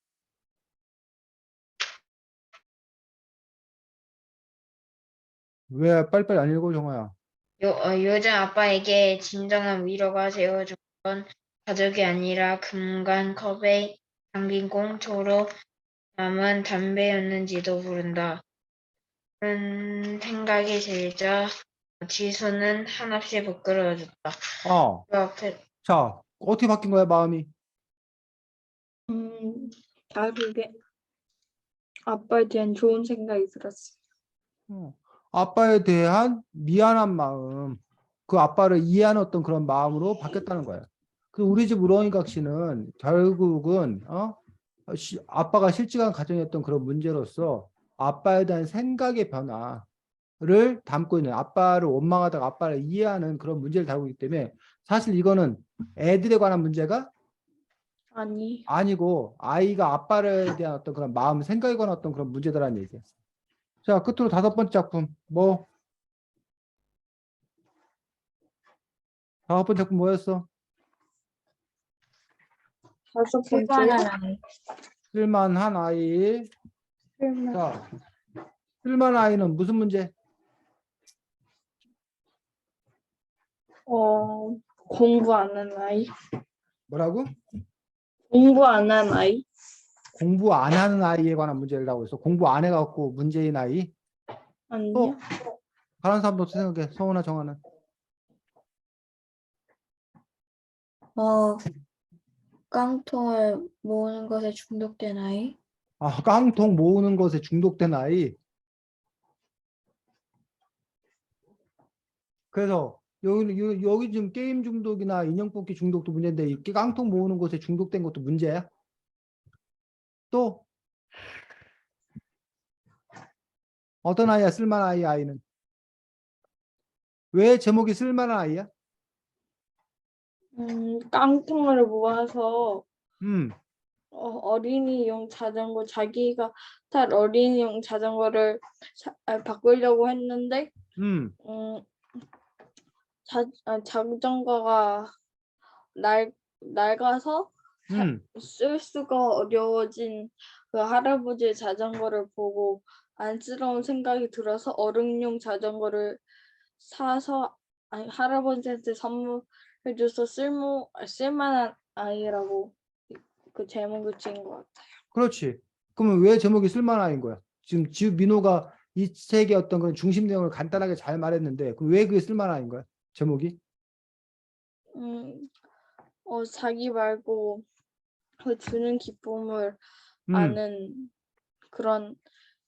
왜 빨리빨리 안 읽어, 정아야? 요즘 아빠에게 진정한 위로가 되어준 건 가족이 아니라 금간컵에 담긴 꽁초로 남은 담배였는지도 모른다. 그런 생각이 들자 지수는 한없이 부끄러워졌다. 어, 그 앞에 자, 어떻게 바뀐 거야, 마음이? 결국에 아빠에 대한 좋은 생각이 들었어. 어, 아빠에 대한 미안한 마음, 그 아빠를 이해하는 어떤 그런 마음으로 바뀌었다는 거야. 그 우리 집 우렁이 각시는 결국은 아빠가 실직한 가정이었던 그런 문제로서 아빠에 대한 생각의 변화를 담고 있는 아빠를 원망하다가 아빠를 이해하는 그런 문제를 다루고 있기 때문에 사실 이거는 애들에 관한 문제가 아니, 아니고 아이가 아빠에 대한 어떤 그런 마음, 생각에 관한 어떤 그런 문제다라는 얘기야. 자, 끝으로 다섯 번째 작품 다섯 번째 작품 뭐였어? 다섯 번째 아이. 쓸만한 아이. 실물. 자, 쓸만한 아이는 무슨 문제? 공부 안 하는 아이. 뭐라고? 공부 안 하는 아이. 공부 안 하는 아이에 관한 문제를 하고 있어. 공부 안 해갖고 문제인 아이. 아니요. 다른 사람도 어떻게 생각해? 성훈아, 정하는. 어, 깡통을 모으는 것에 중독된 아이. 아, 깡통 모으는 것에 중독된 아이. 그래서 여기 지금 게임 중독이나 인형 뽑기 중독도 문제인데 이 깡통 모으는 것에 중독된 것도 문제야? 또 어떤 아이야? 쓸만한 아이 아이는? 왜 제목이 쓸만한 아이야? 깡통을 모아서 음, 어린이용 자전거 자기가 탈 어린이용 자전거를 바꾸려고 했는데 음, 음, 자전거가 낡아서 쓸 수가 어려워진 그 할아버지의 자전거를 보고 안쓰러운 생각이 들어서 어른용 자전거를 사서 할아버지한테 선물해줘서 쓸만한 아이라고 그 제목을 지은 것 같아요. 그렇지. 그러면 왜 제목이 쓸만한 아이인 거야? 지금 민호가 이 책의 어떤 그런 중심 내용을 간단하게 잘 말했는데 그럼 왜 그게 쓸만한 아이인 거야? 제목이? 음, 자기 말고 그 주는 기쁨을 음, 아는 그런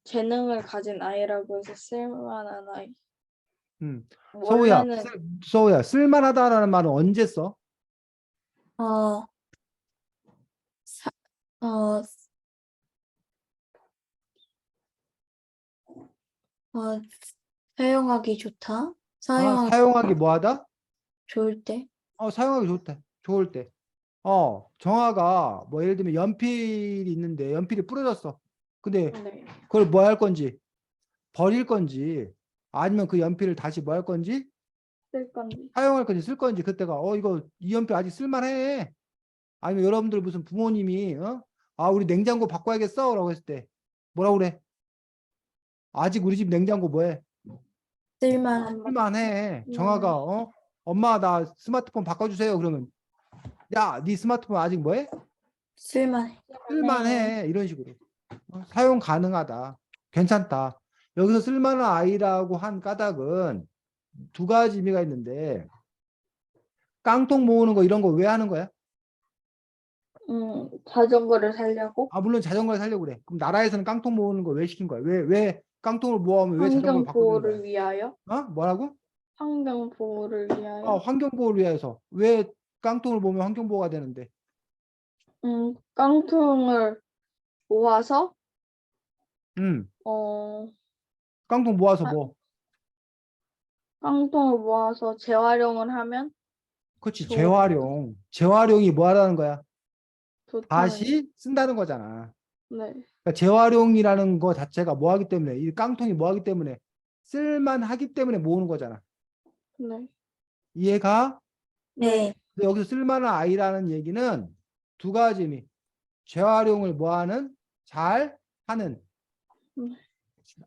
재능을 가진 아이라고 해서 쓸만한 아이. 서우야, 원래는 서우야, 쓸만하다라는 말은 언제 써? 어, 사, 어, 어, 사용하기 좋다. 아, 사용하기 사용하기 뭐하다? 좋을 때. 사용하기 좋다. 좋을 때. 정아가 뭐 예를 들면 연필이 있는데 연필이 부러졌어. 근데 네. 그걸 뭐 할 건지 버릴 건지 아니면 그 연필을 다시 뭐 할 건지 쓸 건지. 사용할 건지 쓸 건지 그때가 이거 이 연필 아직 쓸만해. 아니면 여러분들 무슨 부모님이 우리 냉장고 바꿔야겠어 라고 했을 때 뭐라고 그래? 아직 우리 집 냉장고 뭐해? 쓸만한 쓸만해. 쓸만해. 정아가 엄마 나 스마트폰 바꿔주세요. 그러면 야, 네 스마트폰 아직 뭐해? 쓸만해. 쓸만해. 이런 식으로. 사용 가능하다. 괜찮다. 여기서 쓸만한 아이라고 한 까닭은 두 가지 의미가 있는데 깡통 모으는 거 이런 거 왜 하는 거야? 자전거를 살려고 물론 자전거를 사려고 그래. 그럼 나라에서는 깡통 모으는 거 왜 시킨 거야? 왜 깡통을 모으면 왜 자전거를 환경 바꿔주는 거야? 보호를 위하여. 뭐라고? 환경 보호를 위하여. 환경 보호를 위해서. 왜 깡통을 모으면 환경 보호가 되는데? 깡통을 모아서 음, 어 깡통 모아서 아, 뭐? 깡통을 모아서 재활용을 하면 그렇지. 좋, 재활용. 재활용이 뭐 하라는 거야? 좋다는 거. 다시 쓴다는 거잖아. 네. 그러니까 재활용이라는 거 자체가 뭐 하기 때문에 이 깡통이 뭐 하기 때문에 쓸만하기 때문에 모으는 거잖아. 네. 이해가? 네. 네. 근데 여기서 쓸만한 아이라는 얘기는 두 가지 의미. 재활용을 뭐 하는? 잘 하는. 네.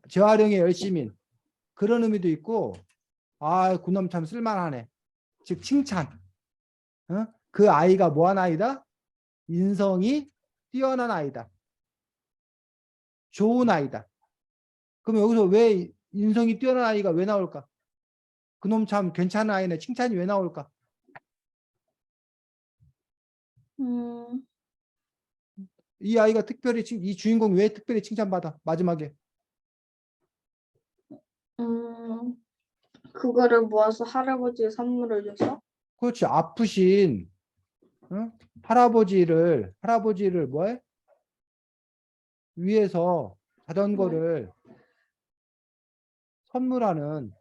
재활용에 열심인. 그런 의미도 있고 그놈 참 쓸만하네. 즉 칭찬. 그 아이가 뭐한 아이다? 인성이 뛰어난 아이다. 좋은 아이다. 그럼 여기서 왜 인성이 뛰어난 아이가 왜 나올까? 그놈 참 괜찮은 아이네. 칭찬이 왜 나올까? 음, 이 아이가 특별히 이 주인공이 왜 특별히 칭찬받아? 마지막에. 음, 그거를 모아서 할아버지에 선물을 줘서 그렇지. 아프신 할아버지를 뭐해? 위해서 네. 자전거를 선물하는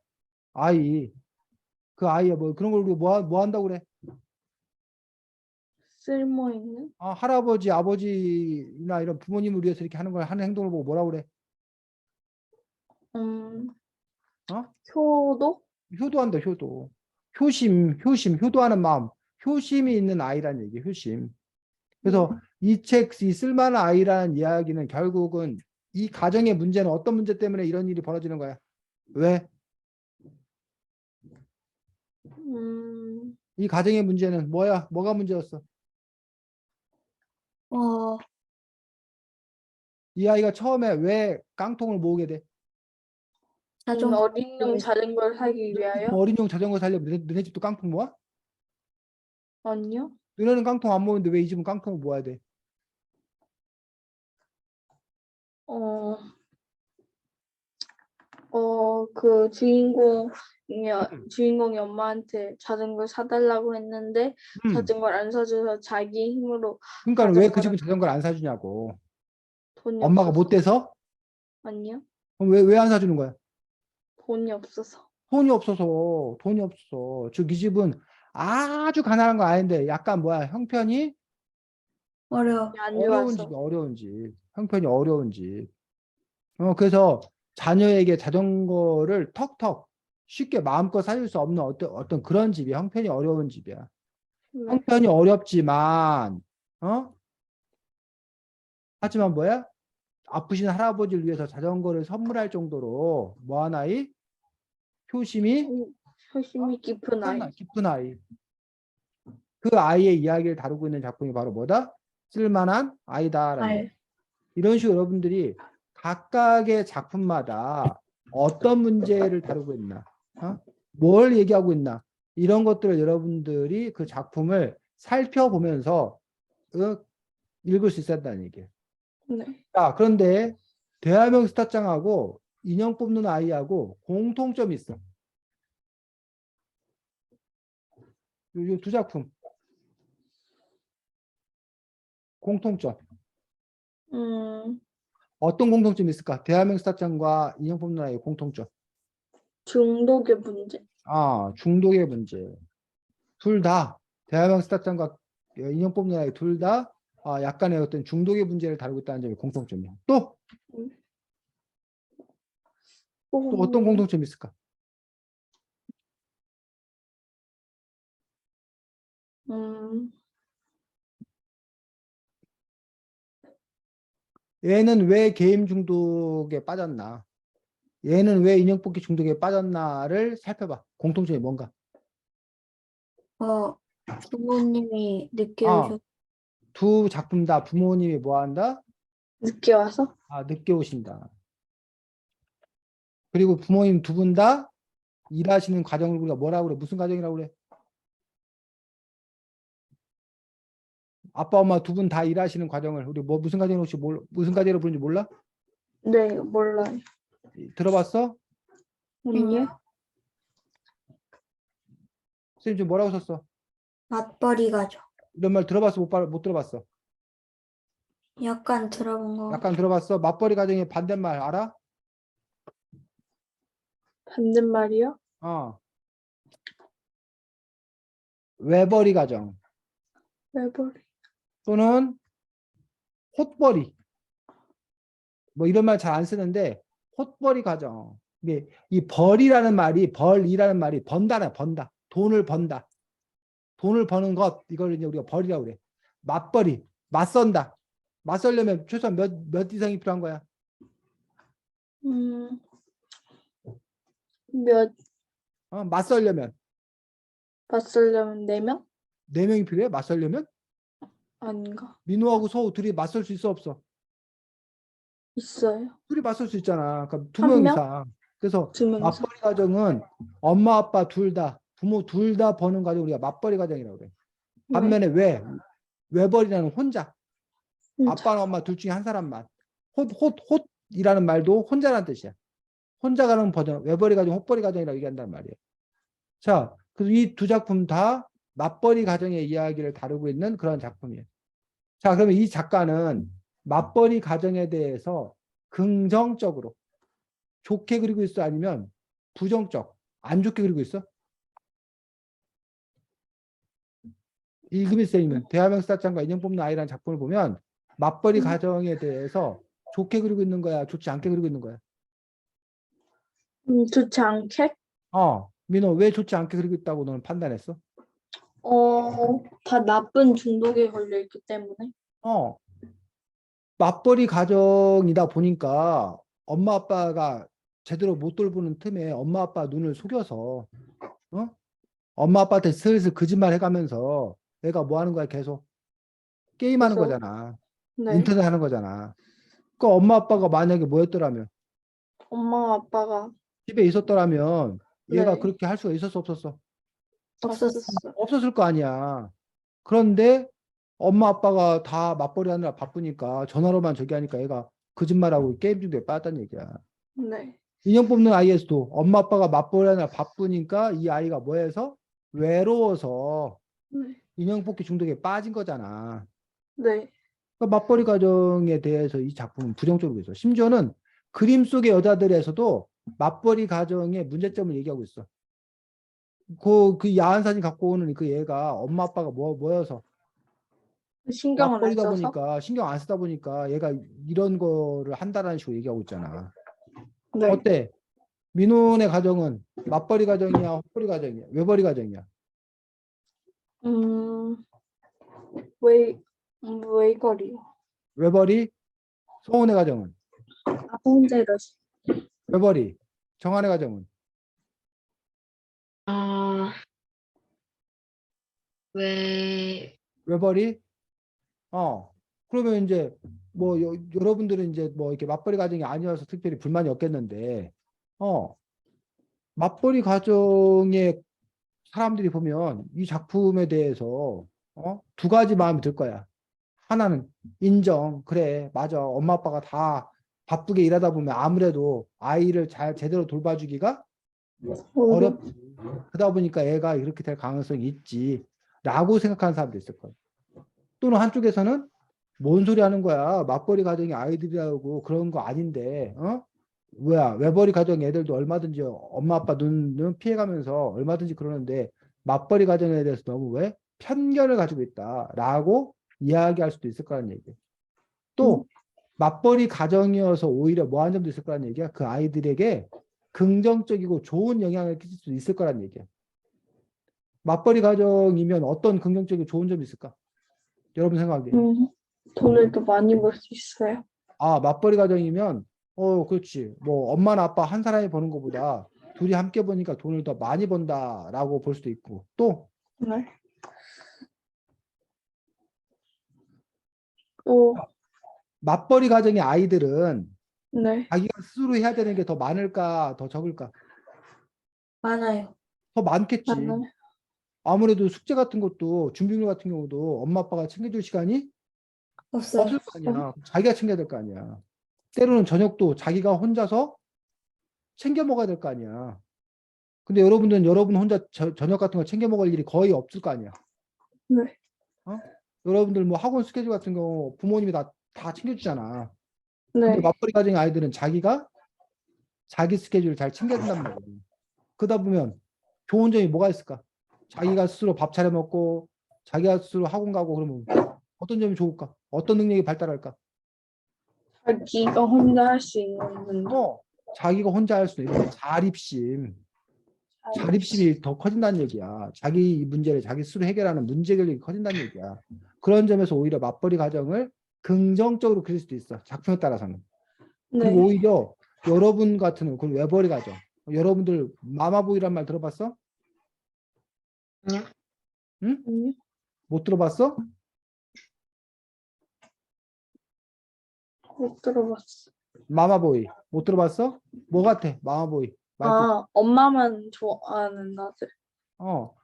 아이. 그 아이야 뭐 그런 걸 우리가 뭐 한다고 그래? 쓸모 있는 할아버지, 아버지나 이런 부모님을 위해서 이렇게 하는 행동을 보고 뭐라고 그래? 어? 효도? 효도한다, 효도. 효도하는 마음. 효심이 있는 아이란 얘기, 효심. 그래서 이 쓸만한 아이라는 이야기는 결국은 이 가정의 문제는 어떤 문제 때문에 이런 일이 벌어지는 거야? 왜? 음, 이 가정의 문제는 뭐야? 뭐가 문제였어? 어, 이 아이가 처음에 왜 깡통을 모으게 돼? 자전거 어린이용 자전거를 사기 위하여? 어린이용 자전거 살려면 너네 집도 깡통 모아? 아니요. 너네는 깡통 안 먹는데 왜 이 집은 깡통을 모아야 돼? 어, 그 주인공이 엄마한테 자전거 사달라고 했는데 음. 자전거를 안 사줘서 자기 힘으로 그러니까 왜 그 자전거를 집은 자전거를 안 사주냐고. 돈이 엄마가 못 없어서. 돼서? 아니요. 그럼 왜 안 사주는 거야? 돈이 없어서. 돈이 없어서. 돈이 없어. 즉, 이 집은 아주 가난한 거 아닌데 약간 뭐야, 형편이 어려워. 안 어려운 집이 좋아서. 어려운 집. 형편이 어려운 집. 그래서 자녀에게 자전거를 턱턱 쉽게 마음껏 사줄 수 없는 어떤 그런 집이야. 형편이 어려운 집이야. 네. 형편이 어렵지만, 어? 하지만 뭐야? 아프신 할아버지를 위해서 자전거를 선물할 정도로 뭐한 아이? 효심이 효심이 깊은 아이. 깊은 아이. 그 아이의 이야기를 다루고 있는 작품이 바로 뭐다? 쓸만한 아이다라는 거예요. 이런 식으로 여러분들이 각각의 작품마다 어떤 문제를 다루고 있나, 뭘 얘기하고 있나, 이런 것들을 여러분들이 그 작품을 살펴보면서 읽을 수 있어야 한다는 얘기예요. 네. 자, 그런데 대화명 스타장하고 인형 뽑는 아이하고 공통점이 있어. 이 두 작품 공통점. 어떤 공통점이 있을까? 대화명 스타장과 인형 뽑는 아이의 공통점. 중독의 문제. 중독의 문제. 둘 다 대화명 스타장과 인형 뽑는 아이 둘 다 약간의 어떤 중독의 문제를 다루고 있다는 점이 공통점이야. 또 어떤 공통점이 있을까? 음, 얘는 왜 게임 중독에 빠졌나? 얘는 왜 인형 뽑기 중독에 빠졌나를 살펴봐. 공통점이 뭔가? 부모님이 늦게 아, 오셨. 두 작품 다 부모님이 뭐 한다? 늦게 와서? 늦게 오신다. 그리고 부모님 두 분 다 일하시는 과정을 우리가 뭐라고 그래? 무슨 과정이라고 그래? 아빠, 엄마 두 분 다 일하시는 과정을 우리 무슨 과정으로 혹시 무슨 과정으로 부르는지 몰라? 네, 몰라요. 들어봤어? 아니요? 선생님 지금 뭐라고 썼어? 맞벌이 가족. 이런 말 들어봤어? 못 들어봤어? 약간 들어본 거. 약간 들어봤어? 맞벌이 가정의 반대말 알아? 반대말이요? 외벌이 가정 외벌이. 또는 헛벌이 뭐 이런 말 잘 안 쓰는데 헛벌이 가정. 이 벌이라는 말이 번다. 돈을 번다. 돈을 버는 것 이걸 이제 우리가 벌이라고 그래. 맞벌이 맞선다. 맞설려면 최소한 몇 이상이 필요한 거야? 몇, 맞설려면 맞설려면 4명? 4명이 필요해? 맞설려면? 아닌가? 민호하고 서우 둘이 맞설 수 있어 없어? 있어요. 둘이 맞설 수 있잖아. 그러니까 2명 1명? 이상. 그래서 2명 이상? 맞벌이 가정은 엄마 아빠 둘 다 부모 둘 다 버는 가정 우리가 맞벌이 가정이라고 그래. 반면에 외벌이라는 혼자 아빠나 엄마 둘 중에 한 사람만 헛이라는 말도 혼자라는 뜻이야. 혼자 가는 버전 외벌이 가정 헛벌이 가정이라고 얘기한단 말이에요. 자, 그래서 이 두 작품 다 맞벌이 가정의 이야기를 다루고 있는 그런 작품이에요. 자, 그러면 이 작가는 맞벌이 가정에 대해서 긍정적으로 좋게 그리고 있어? 아니면 부정적, 안 좋게 그리고 있어? 이금희 쌤이면 대화명 스타장과 인형 뽑는 아이라는 작품을 보면 맞벌이 가정에 대해서 좋게 그리고 있는 거야? 좋지 않게 그리고 있는 거야? 좋지 않게? 민호 왜 좋지 않게 그리고 있다고 너는 판단했어? 다 나쁜 중독에 걸려 있기 때문에. 맞벌이 가정이다 보니까 엄마 아빠가 제대로 못 돌보는 틈에 엄마 아빠 눈을 속여서 엄마 아빠한테 슬슬 거짓말 해가면서 애가 뭐 하는 거야? 계속 게임하는 계속. 거잖아. 네. 인터넷 하는 거잖아. 그러니까 엄마 아빠가 만약에 뭐였더라면 엄마 아빠가 집에 있었더라면 얘가 네. 그렇게 할 수가 있었어 없었어? 없었어요. 없었을 거 아니야. 그런데 엄마 아빠가 다 맞벌이 하느라 바쁘니까 전화로만 저기 하니까 얘가 거짓말하고 게임 중독에 빠졌다는 얘기야. 네. 인형 뽑는 아이에서도 엄마 아빠가 맞벌이 하느라 바쁘니까 이 아이가 뭐해서 외로워서 네. 인형 뽑기 중독에 빠진 거잖아. 네. 그러니까 맞벌이 가정에 대해서 이 작품은 부정적으로 있어. 심지어는 그림 속의 여자들에서도 맞벌이 가정의 문제점을 얘기하고 있어. 그 야한 사진 갖고 오는 그 얘가 엄마 아빠가 뭐여서 신경을 안 맞벌이다 써서. 보니까 신경 안 쓰다 보니까 얘가 이런 거를 한다라는 식으로 얘기하고 있잖아. 네. 어때? 민훈의 가정은 맞벌이 가정이야, 헛벌이 가정이야, 외벌이 가정이야. 외거리요. 외벌이, 소은의 가정은 아빠 혼자 일하시. 외벌이, 정한의 가정은 어, 왜, 외벌이. 그러면 이제 뭐 여러분들은 이제 뭐 이렇게 맞벌이 가정이 아니어서 특별히 불만이 없겠는데, 맞벌이 가정의 사람들이 보면 이 작품에 대해서 두 가지 마음이 들 거야. 하나는 인정, 그래, 맞아. 엄마 아빠가 다 바쁘게 일하다 보면 아무래도 아이를 잘 제대로 돌봐주기가 어렵지. 그러다 보니까 애가 이렇게 될 가능성이 있지. 라고 생각하는 사람도 있을 거야. 또는 한쪽에서는 뭔 소리 하는 거야. 맞벌이 가정이 아이들이라고 그런 거 아닌데, 뭐야, 외벌이 가정 애들도 얼마든지 엄마 아빠 눈 피해가면서 얼마든지 그러는데 맞벌이 가정에 대해서 너무 왜 편견을 가지고 있다라고 이야기할 수도 있을 거라는 얘기예요. 또 맞벌이 가정이어서 오히려 뭐 한 점도 있을 거라는 얘기야. 그 아이들에게 긍정적이고 좋은 영향을 끼칠 수 있을 거라는 얘기야. 맞벌이 가정이면 어떤 긍정적이고 좋은 점이 있을까? 여러분 생각하기에. 돈을 더 많이 벌 수 있어요. 맞벌이 가정이면 그렇지. 뭐 엄마나 아빠 한 사람이 버는 것보다 둘이 함께 버니까 돈을 더 많이 번다라고 볼 수도 있고. 또 네. 또, 맞벌이 가정의 아이들은 네. 자기가 스스로 해야 되는 게 더 많을까, 더 적을까? 많아요. 더 많겠지. 맞나요? 아무래도 숙제 같은 것도 준비물 같은 경우도 엄마 아빠가 챙겨줄 시간이 없어요. 없을 거 아니야. 자기가 챙겨야 될 거 아니야. 때로는 저녁도 자기가 혼자서 챙겨 먹어야 될 거 아니야. 근데 여러분들은 여러분 혼자 저녁 같은 거 챙겨 먹을 일이 거의 없을 거 아니야. 네. 여러분들 뭐 학원 스케줄 같은 거 부모님이 다 챙겨주잖아. 근데 네. 맞벌이 가정 아이들은 자기가 자기 스케줄을 잘 챙겨야 된단 말이야. 그러다 보면 좋은 점이 뭐가 있을까? 자기가 스스로 밥 차려 먹고 자기가 스스로 학원 가고 그러면 어떤 점이 좋을까? 어떤 능력이 발달할까? 자기가 혼자 할 수 있는 분. 자기가 혼자 할 수 있는 자립심. 자립심이 더 커진다는 얘기야. 자기 문제를 자기 스스로 해결하는 문제 결력이 커진다는 얘기야. 그런 점에서 오히려 맞벌이 가정을 긍정적으로 그릴 수도 있어. 작품에 따라서는. 그리고 네. 오히려 여러분 같은 그 외벌이 가정. 여러분들 마마보이란 말 들어봤어? 아니요. 응? 아니요. 못 들어봤어? 못 들어봤어. 마마보이. 못 들어봤어? 뭐 같아? 마마보이. 말투. 엄마만 좋아하는 아들.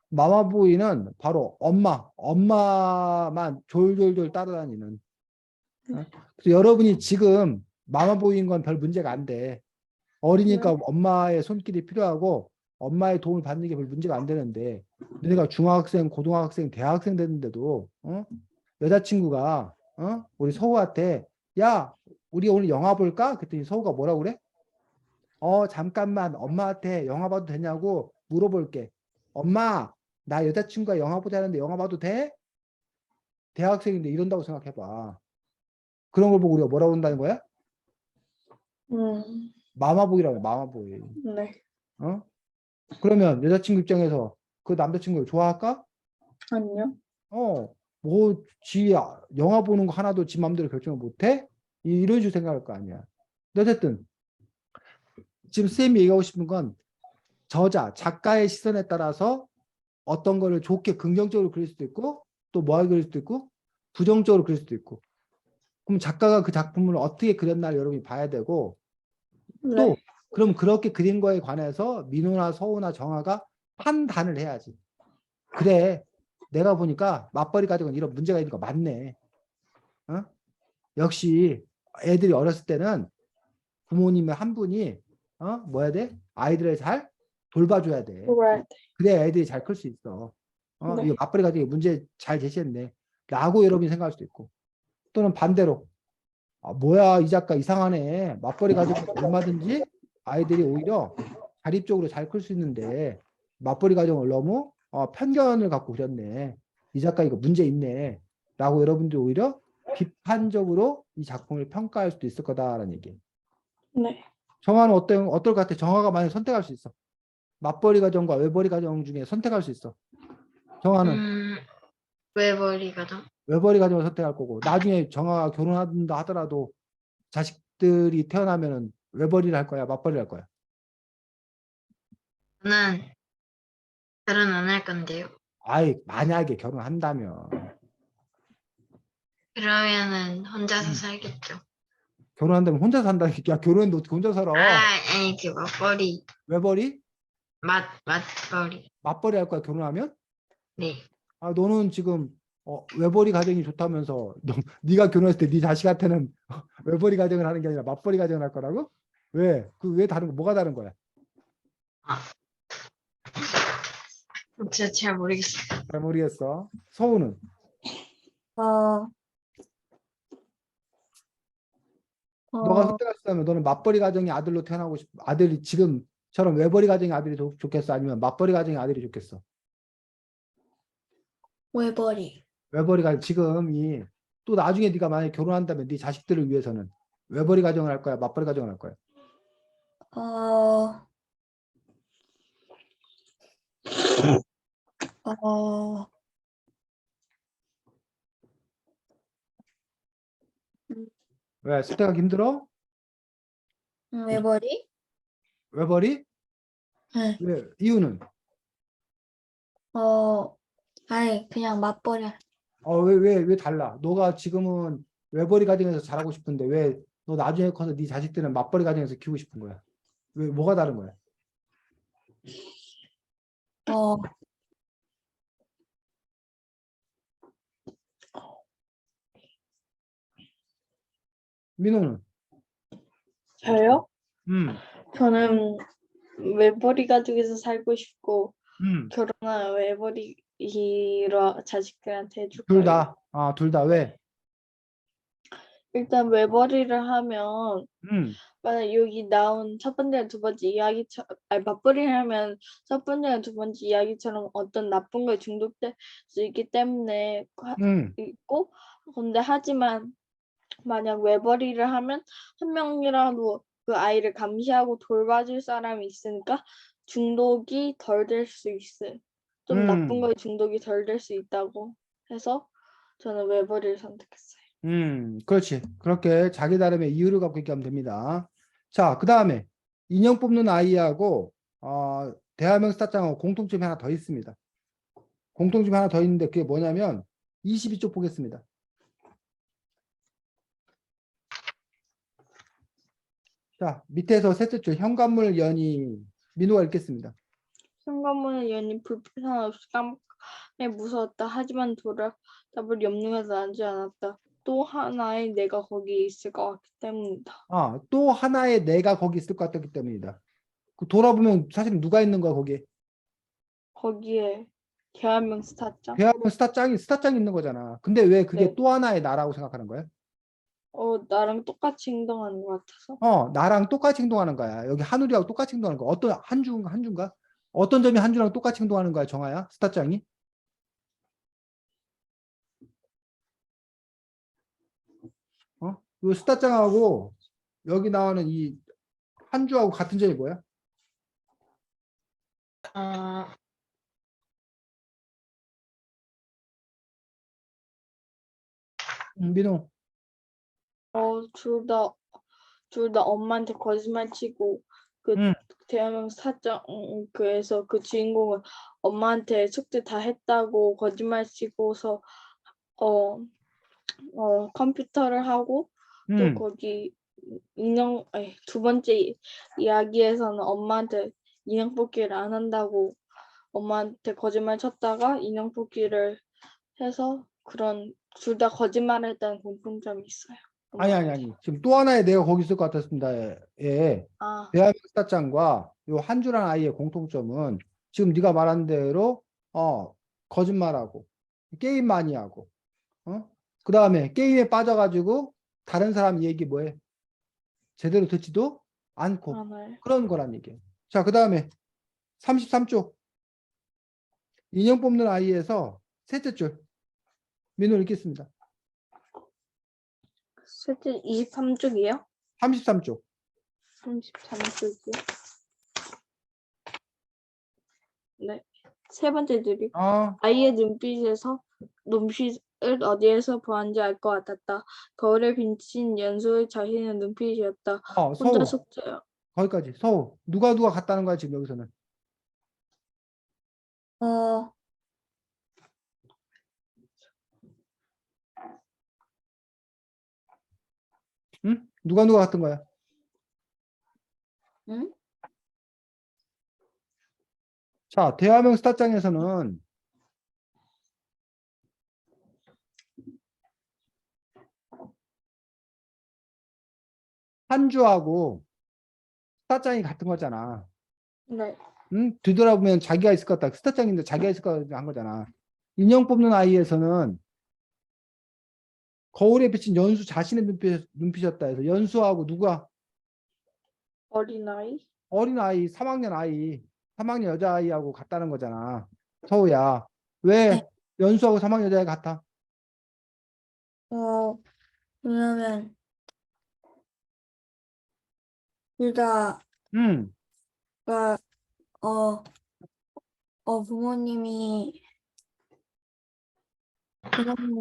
마마보이는 바로 엄마만 졸졸졸 따라다니는. 그래서 여러분이 지금 마마보이인 건 별 문제가 안 돼. 어리니까 엄마의 손길이 필요하고 엄마의 도움을 받는 게 별 문제가 안 되는데 너네가 중학생, 고등학생, 대학생 됐는데도 여자친구가 우리 서우한테 야, 우리 오늘 영화 볼까? 그랬더니 서우가 뭐라고 그래? 잠깐만 엄마한테 영화 봐도 되냐고 물어볼게. 엄마, 나 여자친구가 영화 보자는데 영화 봐도 돼? 대학생인데 이런다고 생각해봐. 그런 걸 보고 우리가 뭐라고 한다는 거야? 마마보이라고 해, 마마보이. 네. 그러면 여자친구 입장에서 그 남자친구를 좋아할까? 아니요. 뭐, 영화 보는 거 하나도 지 맘대로 결정을 못해? 이런 식으로 생각할 거 아니야. 근데 어쨌든, 지금 쌤이 얘기하고 싶은 건 작가의 시선에 따라서 어떤 거를 좋게 긍정적으로 그릴 수도 있고, 또 뭐하게 그릴 수도 있고, 부정적으로 그릴 수도 있고. 그럼 작가가 그 작품을 어떻게 그렸나를 여러분이 봐야 되고, 또, 네. 그럼 그렇게 그린 거에 관해서 민호나 서우나 정아가 판단을 해야지. 그래, 내가 보니까 맞벌이 가정은 이런 문제가 있는 거 맞네. 어? 역시 애들이 어렸을 때는 부모님의 한 분이 뭐 해야 돼? 아이들을 잘 돌봐줘야 돼. 돌아야 돼. 그래야 애들이 잘 클 수 있어. 네. 이거 맞벌이 가정의 문제 잘 제시했네. 라고 여러분이 생각할 수도 있고. 또는 반대로 뭐야 이 작가 이상하네. 맞벌이 가정은 얼마든지 아이들이 오히려 자립적으로 잘 클 수 있는데 맞벌이 가정을 너무 편견을 갖고 그렸네. 이 작가 이거 문제 있네. 라고 여러분들이 오히려 비판적으로 이 작품을 평가할 수도 있을 거다라는 얘기. 네. 정화는 어떨 것 같아? 정화가 만약 선택할 수 있어. 맞벌이 가정과 외벌이 가정 중에 선택할 수 있어. 정화는 외벌이 가정. 외벌이 가정을 선택할 거고 나중에 정화가 결혼한다 하더라도 자식들이 태어나면은 외벌이를 할 거야, 맞벌이를 할 거야. 저는 결혼 안 할 건데요. 아이 만약에 결혼한다면 그러면은 혼자서 음. 살겠죠. 결혼한다면 혼자 산다니까. 야, 결혼했는데 어떻게 혼자 살아? 아니 그 맞벌이 외벌이? 맞벌이. 맞벌이 할 거야, 결혼하면? 네. 너는 지금 외벌이 가정이 좋다면서 네가 결혼했을 때 네 자식한테는 외벌이 가정을 하는 게 아니라 맞벌이 가정을 할 거라고? 왜? 왜 다른 거 뭐가 다른 거야? 제가 잘 모르겠어요. 잘 모르겠어. 서우는 어, 너가 어, 선택할 수 있다면 너는 맞벌이 가정의 아들로 태어나고 싶어? 아들이 지금처럼 외벌이 가정의 아들이 좋겠어? 아니면 맞벌이 가정의 아들이 좋겠어? 외벌이. 외벌이가 지금이 또 나중에 네가 만약에 결혼한다면 네 자식들을 위해서는 외벌이 가정을 할 거야, 맞벌이 가정을 할 거야? 어, 어, 왜? 선택하기 힘들어? 외벌이? 외벌이? 네. 왜? 이유는? 아니, 그냥 맞벌이. 왜 달라? 너가 지금은 외벌이 가정에서 자라고 싶은데 왜 너 나중에 커서 네 자식들은 맞벌이 가정에서 키우고 싶은 거야? 왜 뭐가 다른 거야? 어, 민호는? 저요? 음, 저는 외벌이 가족에서 살고 싶고 음. 결혼한 외벌이로 자식들한테 해줄 둘 거예요. 다. 둘 다 왜? 일단 외벌이를 하면 음, 만약 여기 나온 첫 번째, 두 번째 이야기처럼, 아니 맞벌이를 하면 첫 번째, 두 번째 이야기처럼 어떤 나쁜 거에 중독될 수 있기 때문에 음, 있고, 근데 하지만 만약 외벌이를 하면 한 명이라도 그 아이를 감시하고 돌봐줄 사람이 있으니까 중독이 덜 될 수 있어요. 좀 나쁜 거에 중독이 덜 될 수 있다고 해서 저는 외벌이를 선택했어요. 그렇지. 그렇게 자기 나름의 이유를 갖고 얘기하면 됩니다. 자, 그 다음에 인형 뽑는 아이하고 대화명 스타장하고 공통점이 하나 더 있습니다. 공통점이 하나 더 있는데 그게 뭐냐면 22쪽 보겠습니다. 자, 밑에서 셋째 줄 현관문 연이 민호가 읽겠습니다. 현관문의 연이 불편함 없이 깜깜해 무서웠다. 하지만 돌아답을 염려해서 앉지 않았다. 또 하나의 내가 거기에 있을 것 같기 때문이다. 또 하나의 내가 거기 있을 것 같았기 때문이다. 그 돌아보면 사실은 누가 있는 거야, 거기에? 거기에 대한민국 스타짱. 대화면 스타짱이 있는 거잖아. 근데 왜 그게 네. 또 하나의 나라고 생각하는 거야? 나랑 똑같이 행동하는 것 같아서. 나랑 똑같이 행동하는 거야. 여기 한울이하고 똑같이 행동하는 거야. 어떤 한주인가? 어떤 점이 한주랑 똑같이 행동하는 거야, 정아야? 스타짱이? 이 스타짱하고 여기 나오는 이 한주하고 같은 점이 뭐야? 어, 민호. 둘 다 엄마한테 거짓말 치고 그 음, 대한민국 스타짱 그래서 그 주인공은 엄마한테 숙제 다 했다고 거짓말 치고서 어 컴퓨터를 하고 또 음, 거기 두 번째 이야기에서는 엄마한테 인형 뽑기를 안 한다고 엄마한테 거짓말 쳤다가 인형 뽑기를 해서 그런 둘 다 거짓말을 했다는 공통점이 있어요. 아니. 지금 또 하나의 내가 거기 있을 것 같았습니다. 예. 아, 대한민국 스타짱과 요 한주란 아이의 공통점은 지금 네가 말한 대로 거짓말하고 게임 많이 하고 그 다음에 게임에 빠져가지고 다른 사람 얘기 뭐해 제대로 듣지도 않고 하나요. 그런 거란 얘기예요. 자, 그 다음에 33쪽 인형 뽑는 아이에서 셋째 줄 민호 읽겠습니다. 셋째 23쪽이요? 33쪽 33쪽이요? 네. 세 번째 줄이 아이의 눈빛을 어디에서 보았는지 알 것 같았다. 거울에 비친 연수의 자신의 눈빛이었다. 혼자 서우 속죄. 거기까지 서우 누가 갔다는 거야 지금 여기서는. 어, 응? 누가 갔던 거야? 응? 자, 대화명 스타장에서는 한주하고 스타장이 같은 거잖아. 네. 응? 뒤돌아보면 자기가 있을 것 같다. 스타장인데 자기가 있을 것 같다 한 거잖아. 인형 뽑는 아이에서는 거울에 비친 연수 자신의 눈빛이었다 해서 연수하고 누가 어린아이? 어린아이 3학년 아이 3학년 여자아이하고 같다는 거잖아. 서우야. 네. 왜 연수하고 3학년 여자아이가 같아? 왜냐면 둘 다가 응. 어, 부모님이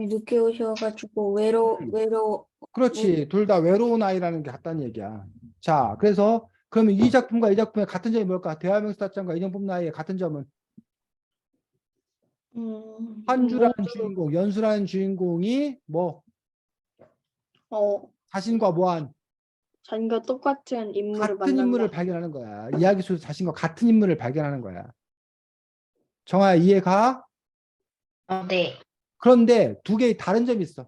늦게 오셔가지고 그렇지. 둘 다 외로운 아이라는 게 같다는 얘기야. 자, 그래서 그러면 이 작품과 이 작품의 같은 점이 뭘까? 대화명 스타장과 인형 뽑는 아이의 같은 점은 한주라는 모두 주인공, 연수라는 주인공이 뭐 자신과 뭐한 자기가 똑같은 인물을 같은 인물을 만난다. 발견하는 거야. 이야기 속에서 자신과 같은 인물을 발견하는 거야. 정아야 이해가? 네. 그런데 두 개의 다른 점이 있어.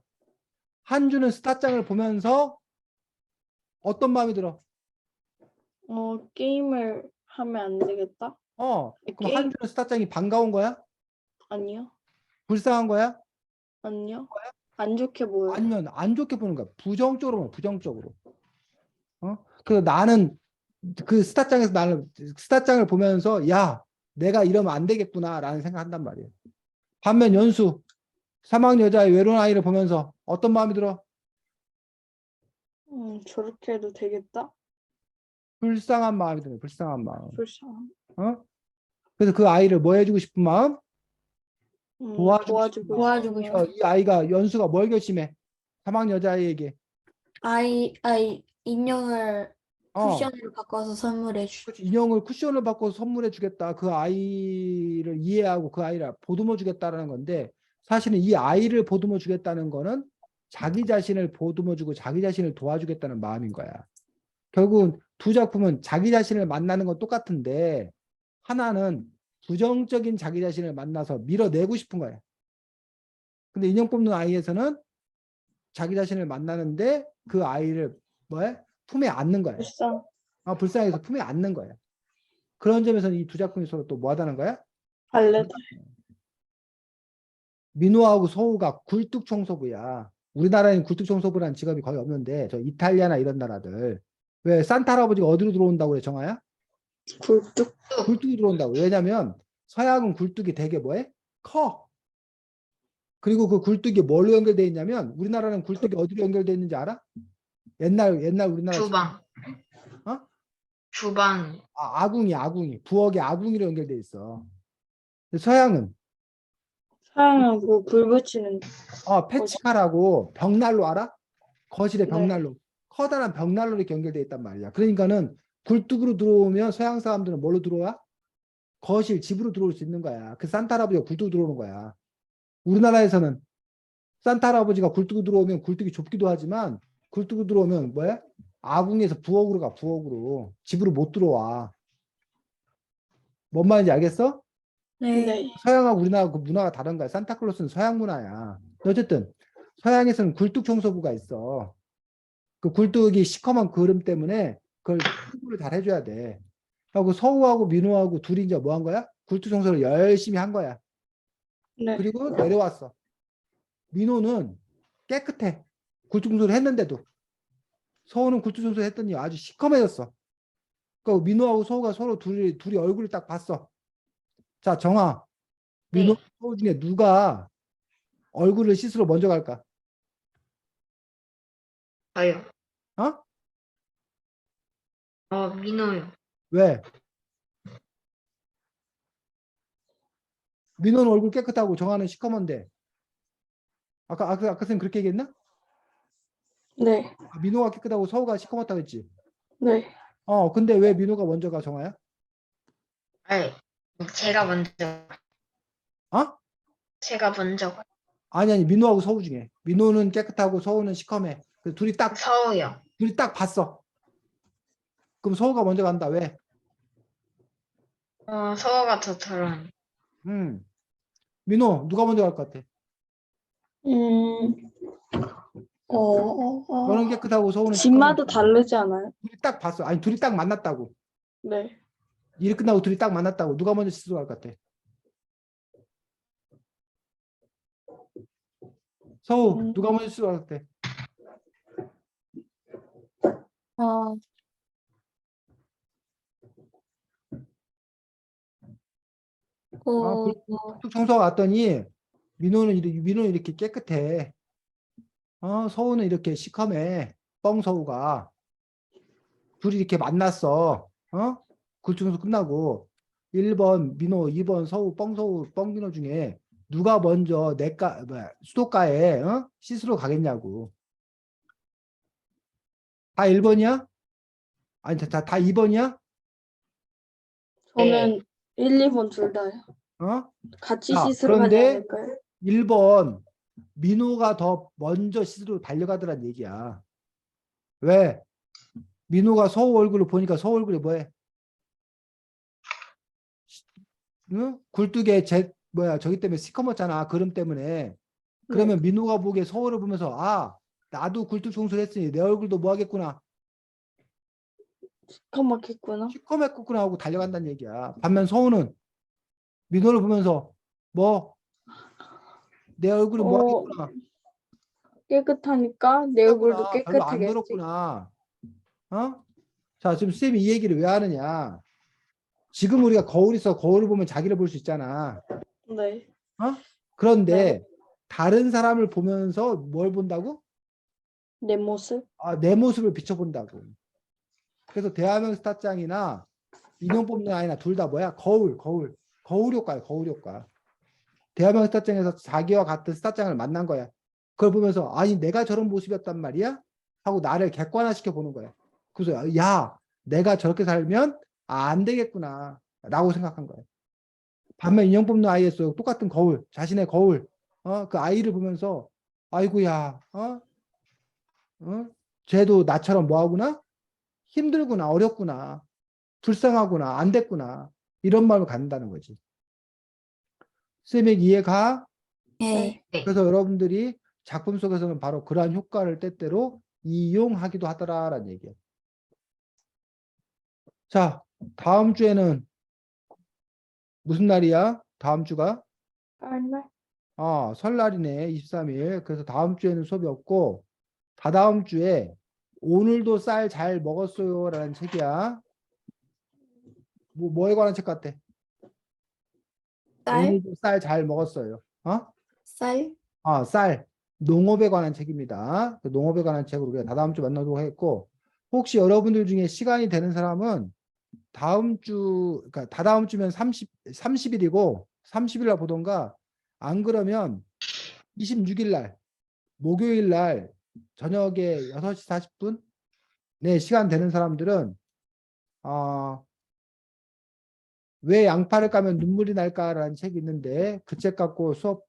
한주는 스타장을 보면서 어떤 마음이 들어? 게임을 하면 안 되겠다? 그럼 게임 한주는 스타장이 반가운 거야? 아니요. 불쌍한 거야? 아니요. 안 좋게 보여요. 아니면 안 좋게 보는 거야. 부정적으로 보는 거야, 부정적으로. 그래서 나는 그 스타장에서 나는 스타장을 보면서 야, 내가 이러면 안 되겠구나라는 생각한단 말이에요. 반면 연수 3학년 여자의 외로운 아이를 보면서 어떤 마음이 들어? 저렇게 해도 되겠다? 불쌍한 마음이 들어요. 불쌍한 마음. 불쌍. 그래서 그 아이를 뭐 해주고 싶은 마음? 도와주고 도와주고 싶어요. 이 아이가 연수가 뭘 결심해? 3학년 여자아이에게 아이 인형을 쿠션으로 바꿔서 선물해 주. 그렇지, 인형을 쿠션을 바꿔서 선물해 주겠다. 그 아이를 이해하고 그 아이를 보듬어 주겠다라는 건데 사실은 이 아이를 보듬어 주겠다는 거는 자기 자신을 보듬어 주고 자기 자신을 도와주겠다는 마음인 거야. 결국은 두 작품은 자기 자신을 만나는 건 똑같은데 하나는 부정적인 자기 자신을 만나서 밀어내고 싶은 거야. 근데 인형 뽑는 아이에서는 자기 자신을 만나는데 그 아이를 뭐해? 품에 안는 거야. 불쌍. 불쌍해서 품에 안는 거야. 그런 점에서는 이 두 작품이 서로 또 뭐 하다는 거야? 발레. 민호하고 서우가 굴뚝청소부야. 우리나라에는 굴뚝청소부라는 직업이 거의 없는데 저 이탈리아나 이런 나라들 왜 산타 할아버지가 어디로 들어온다고 그래 정아야? 굴뚝. 굴뚝이 들어온다고. 왜냐면 서양은 굴뚝이 되게 뭐해? 커. 그리고 그 굴뚝이 뭘로 연결되어 있냐면 우리나라는 굴뚝이 어디로 연결되어 있는지 알아? 옛날 우리나라 주방. 어? 주방. 아궁이 부엌에 아궁이로 연결되어 있어. 서양은 사용하고 불 붙이는. 패치카라고 벽난로 알아? 거실에 네. 벽난로. 커다란 벽난로 이렇게 연결되어 있단 말이야. 그러니까는 굴뚝으로 들어오면 서양 사람들은 뭘로 들어와? 거실, 집으로 들어올 수 있는 거야. 그 산타 할아버지가 굴뚝으로 들어오는 거야. 우리나라에서는 산타 할아버지가 굴뚝으로 들어오면 굴뚝이 좁기도 하지만 굴뚝으로 들어오면 뭐야? 아궁에서 부엌으로 가, 부엌으로. 집으로 못 들어와. 뭔 말인지 알겠어? 네. 네. 서양하고 우리나라 그 문화가 다른 거야. 산타클로스는 서양 문화야. 어쨌든 서양에서는 굴뚝 청소부가 있어. 그 굴뚝이 시커먼 그름 때문에 그걸 청소를 잘 해줘야 돼. 하고 서우하고 민호하고 둘이 이제 뭐 한 거야? 굴뚝 청소를 열심히 한 거야. 네. 그리고 내려왔어. 민호는 깨끗해. 굴뚝 청소를 했는데도. 서우는 굴뚝 청소를 했더니 아주 시커매졌어. 그 민호하고 서우가 서로 둘이 얼굴을 딱 봤어. 자, 정아. 민호, 네. 서우 중에 누가 얼굴을 씻으러 먼저 갈까? 저요. 어? 민호요. 왜? 민호는 얼굴 깨끗하고 정아는 시커먼데. 아까 선생님 그렇게 얘기했나? 네. 아, 민호가 깨끗하고 서우가 시커멓다고 했지. 네. 근데 왜 민호가 먼저 가, 정아야? 아니, 제가 먼저. 어? 제가 먼저. 아니, 민호하고 서우 중에. 민호는 깨끗하고 서우는 시커매. 그래서 서우요. 둘이 딱 봤어. 그럼 서우가 먼저 간다. 왜? 서우가 더 더러운. 민호, 누가 먼저 갈 것 같아? 음, 너는 깨끗하고 서우는 집마다 시커멓다. 다르지 않아요? 둘이 딱 봤어. 아니, 둘이 딱 만났다고. 네. 일 끝나고 둘이 딱 만났다고. 누가 먼저 씻으러 갈 것 같아? 서우, 누가 먼저 씻으러 갈 것 같아? 어, 어, 뚝 청소가 왔더니 민호는 이렇게 깨끗해. 서우는 이렇게 시커매. 뻥서우가. 둘이 이렇게 만났어. 굴청소 끝나고 1번 민호, 2번 서우, 뻥서우, 뻥민호 중에 누가 먼저 수도가에 씻으러 가겠냐고. 다 1번이야? 아니, 다 2번이야? 저는 1, 2번 둘 다요. 같이 자, 씻으러 가지 그런데 않을까요? 1번 민호가 더 먼저 씻으러 달려가더란 얘기야. 왜? 민호가 서우 얼굴을 보니까 서우 얼굴이 뭐해? 응? 굴뚝에 저기 때문에 시커멓잖아. 그름 때문에. 그러면 민호가 보기에 서우를 보면서 나도 굴뚝 청소를 했으니 내 얼굴도 뭐 하겠구나. 시커멓겠구나. 시커멓구나 하고 달려간다는 얘기야. 반면 서우는 민호를 보면서 뭐 내 얼굴은 뭐 어, 하겠구나. 깨끗하니까 내 얼굴도 하구나. 별로 안 깨끗하겠지. 더럽구나. 자, 지금 쌤이 이 얘기를 왜 하느냐. 지금 우리가 거울이 있어. 거울을 보면 자기를 볼 수 있잖아. 네. 그런데 다른 사람을 보면서 뭘 본다고? 내 모습? 내 모습을 비춰본다고. 그래서 대화명 스타장이나 인형 뽑는 아이나 둘 다 뭐야? 거울 효과야, 거울 효과. 대화명 스타장에서 자기와 같은 스타장을 만난 거야. 그걸 보면서 아니 내가 저런 모습이었단 말이야? 하고 나를 객관화시켜 보는 거야. 그래서 야, 내가 저렇게 살면 안 되겠구나 라고 생각한 거야. 반면 인형 뽑는 아이에서 똑같은 거울, 자신의 거울, 그 아이를 보면서 아이고야, 쟤도 나처럼 뭐하구나? 힘들구나, 어렵구나, 불쌍하구나, 안 됐구나 이런 마음을 갖는다는 거지. 쌤의 이해가? 네. 네. 그래서 여러분들이 작품 속에서는 바로 그러한 효과를 때때로 이용하기도 하더라라는 얘기예요. 자, 다음 주에는 무슨 날이야? 다음 주가? 얼마? 설날이네. 23일. 그래서 다음 주에는 수업이 없고 다다음 주에 오늘도 쌀 잘 먹었어요 라는 책이야. 뭐에 관한 책 같아? 쌀? 오늘도 쌀 잘 먹었어요. 쌀? 쌀. 농업에 관한 책입니다. 그 농업에 관한 책으로 우리가 다다음 주 만나도록 하겠고 혹시 여러분들 중에 시간이 되는 사람은 그러니까 다다음 주면 30일이고 30일 날 보던가 안 그러면 26일 날 목요일 날 저녁에 6시 40분 네, 시간 되는 사람들은 왜 양파를 까면 눈물이 날까라는 책이 있는데 그 책 갖고 수업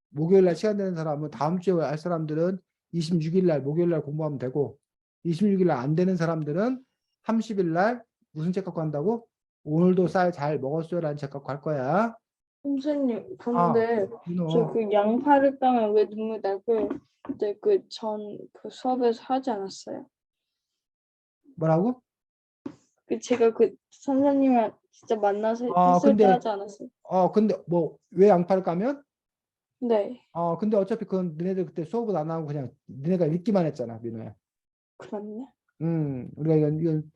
목요일 날 시간 되는 사람은 다음 주에 할 사람들은 26일 날 목요일 날 공부하면 되고 26일 날 안 되는 사람들은 30일 날 무슨 책 갖고 한다고? 오늘도 쌀 잘 먹었어요라는 책 갖고 할 거야. 선생님, 아, 근데 민호. 저 그 양파를 까면 왜 눈물 나고 그때 그 수업에서 하지 않았어요? 뭐라고? 그 제가 그 선생님을 진짜 만나서 아, 했을 때 근데 하지 않았어요? 근데 뭐 왜 양파를 까면? 네, 근데 어차피 그건 너네들 그때 수업을 안 하고 그냥 너네가 읽기만 했잖아, 민호야. 그렇네. 우리가 이건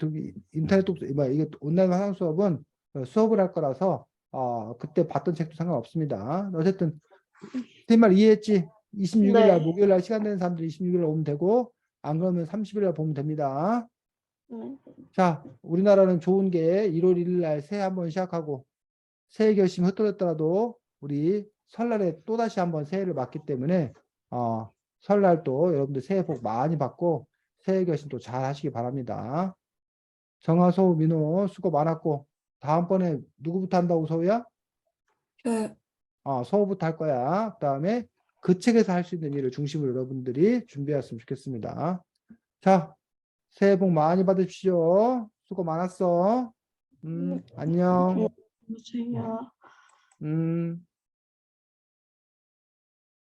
인터넷 독서, 뭐 이게 온라인 화상 수업은 수업을 할 거라서 그때 봤던 책도 상관없습니다. 어쨌든 내 말 이해했지? 26일 날 네. 목요일 날 시간 되는 사람들 26일 날 오면 되고 안 그러면 30일 날 보면 됩니다. 네. 자, 우리나라는 좋은 게 1월 1일 날 새해 한번 시작하고 새해 결심이 흩어졌더라도 우리 설날에 또다시 한번 새해를 맞기 때문에 설날 또 여러분들 새해 복 많이 받고 새해 결심 또 잘 하시기 바랍니다. 정아, 소우, 민호 수고 많았고 다음번에 누구부터 한다고 소우야? 저 소우부터 할 거야. 그다음에 그 책에서 할 수 있는 일을 중심으로 여러분들이 준비했으면 좋겠습니다. 자, 새해 복 많이 받으십시오. 수고 많았어. 안녕. 보세요. 음.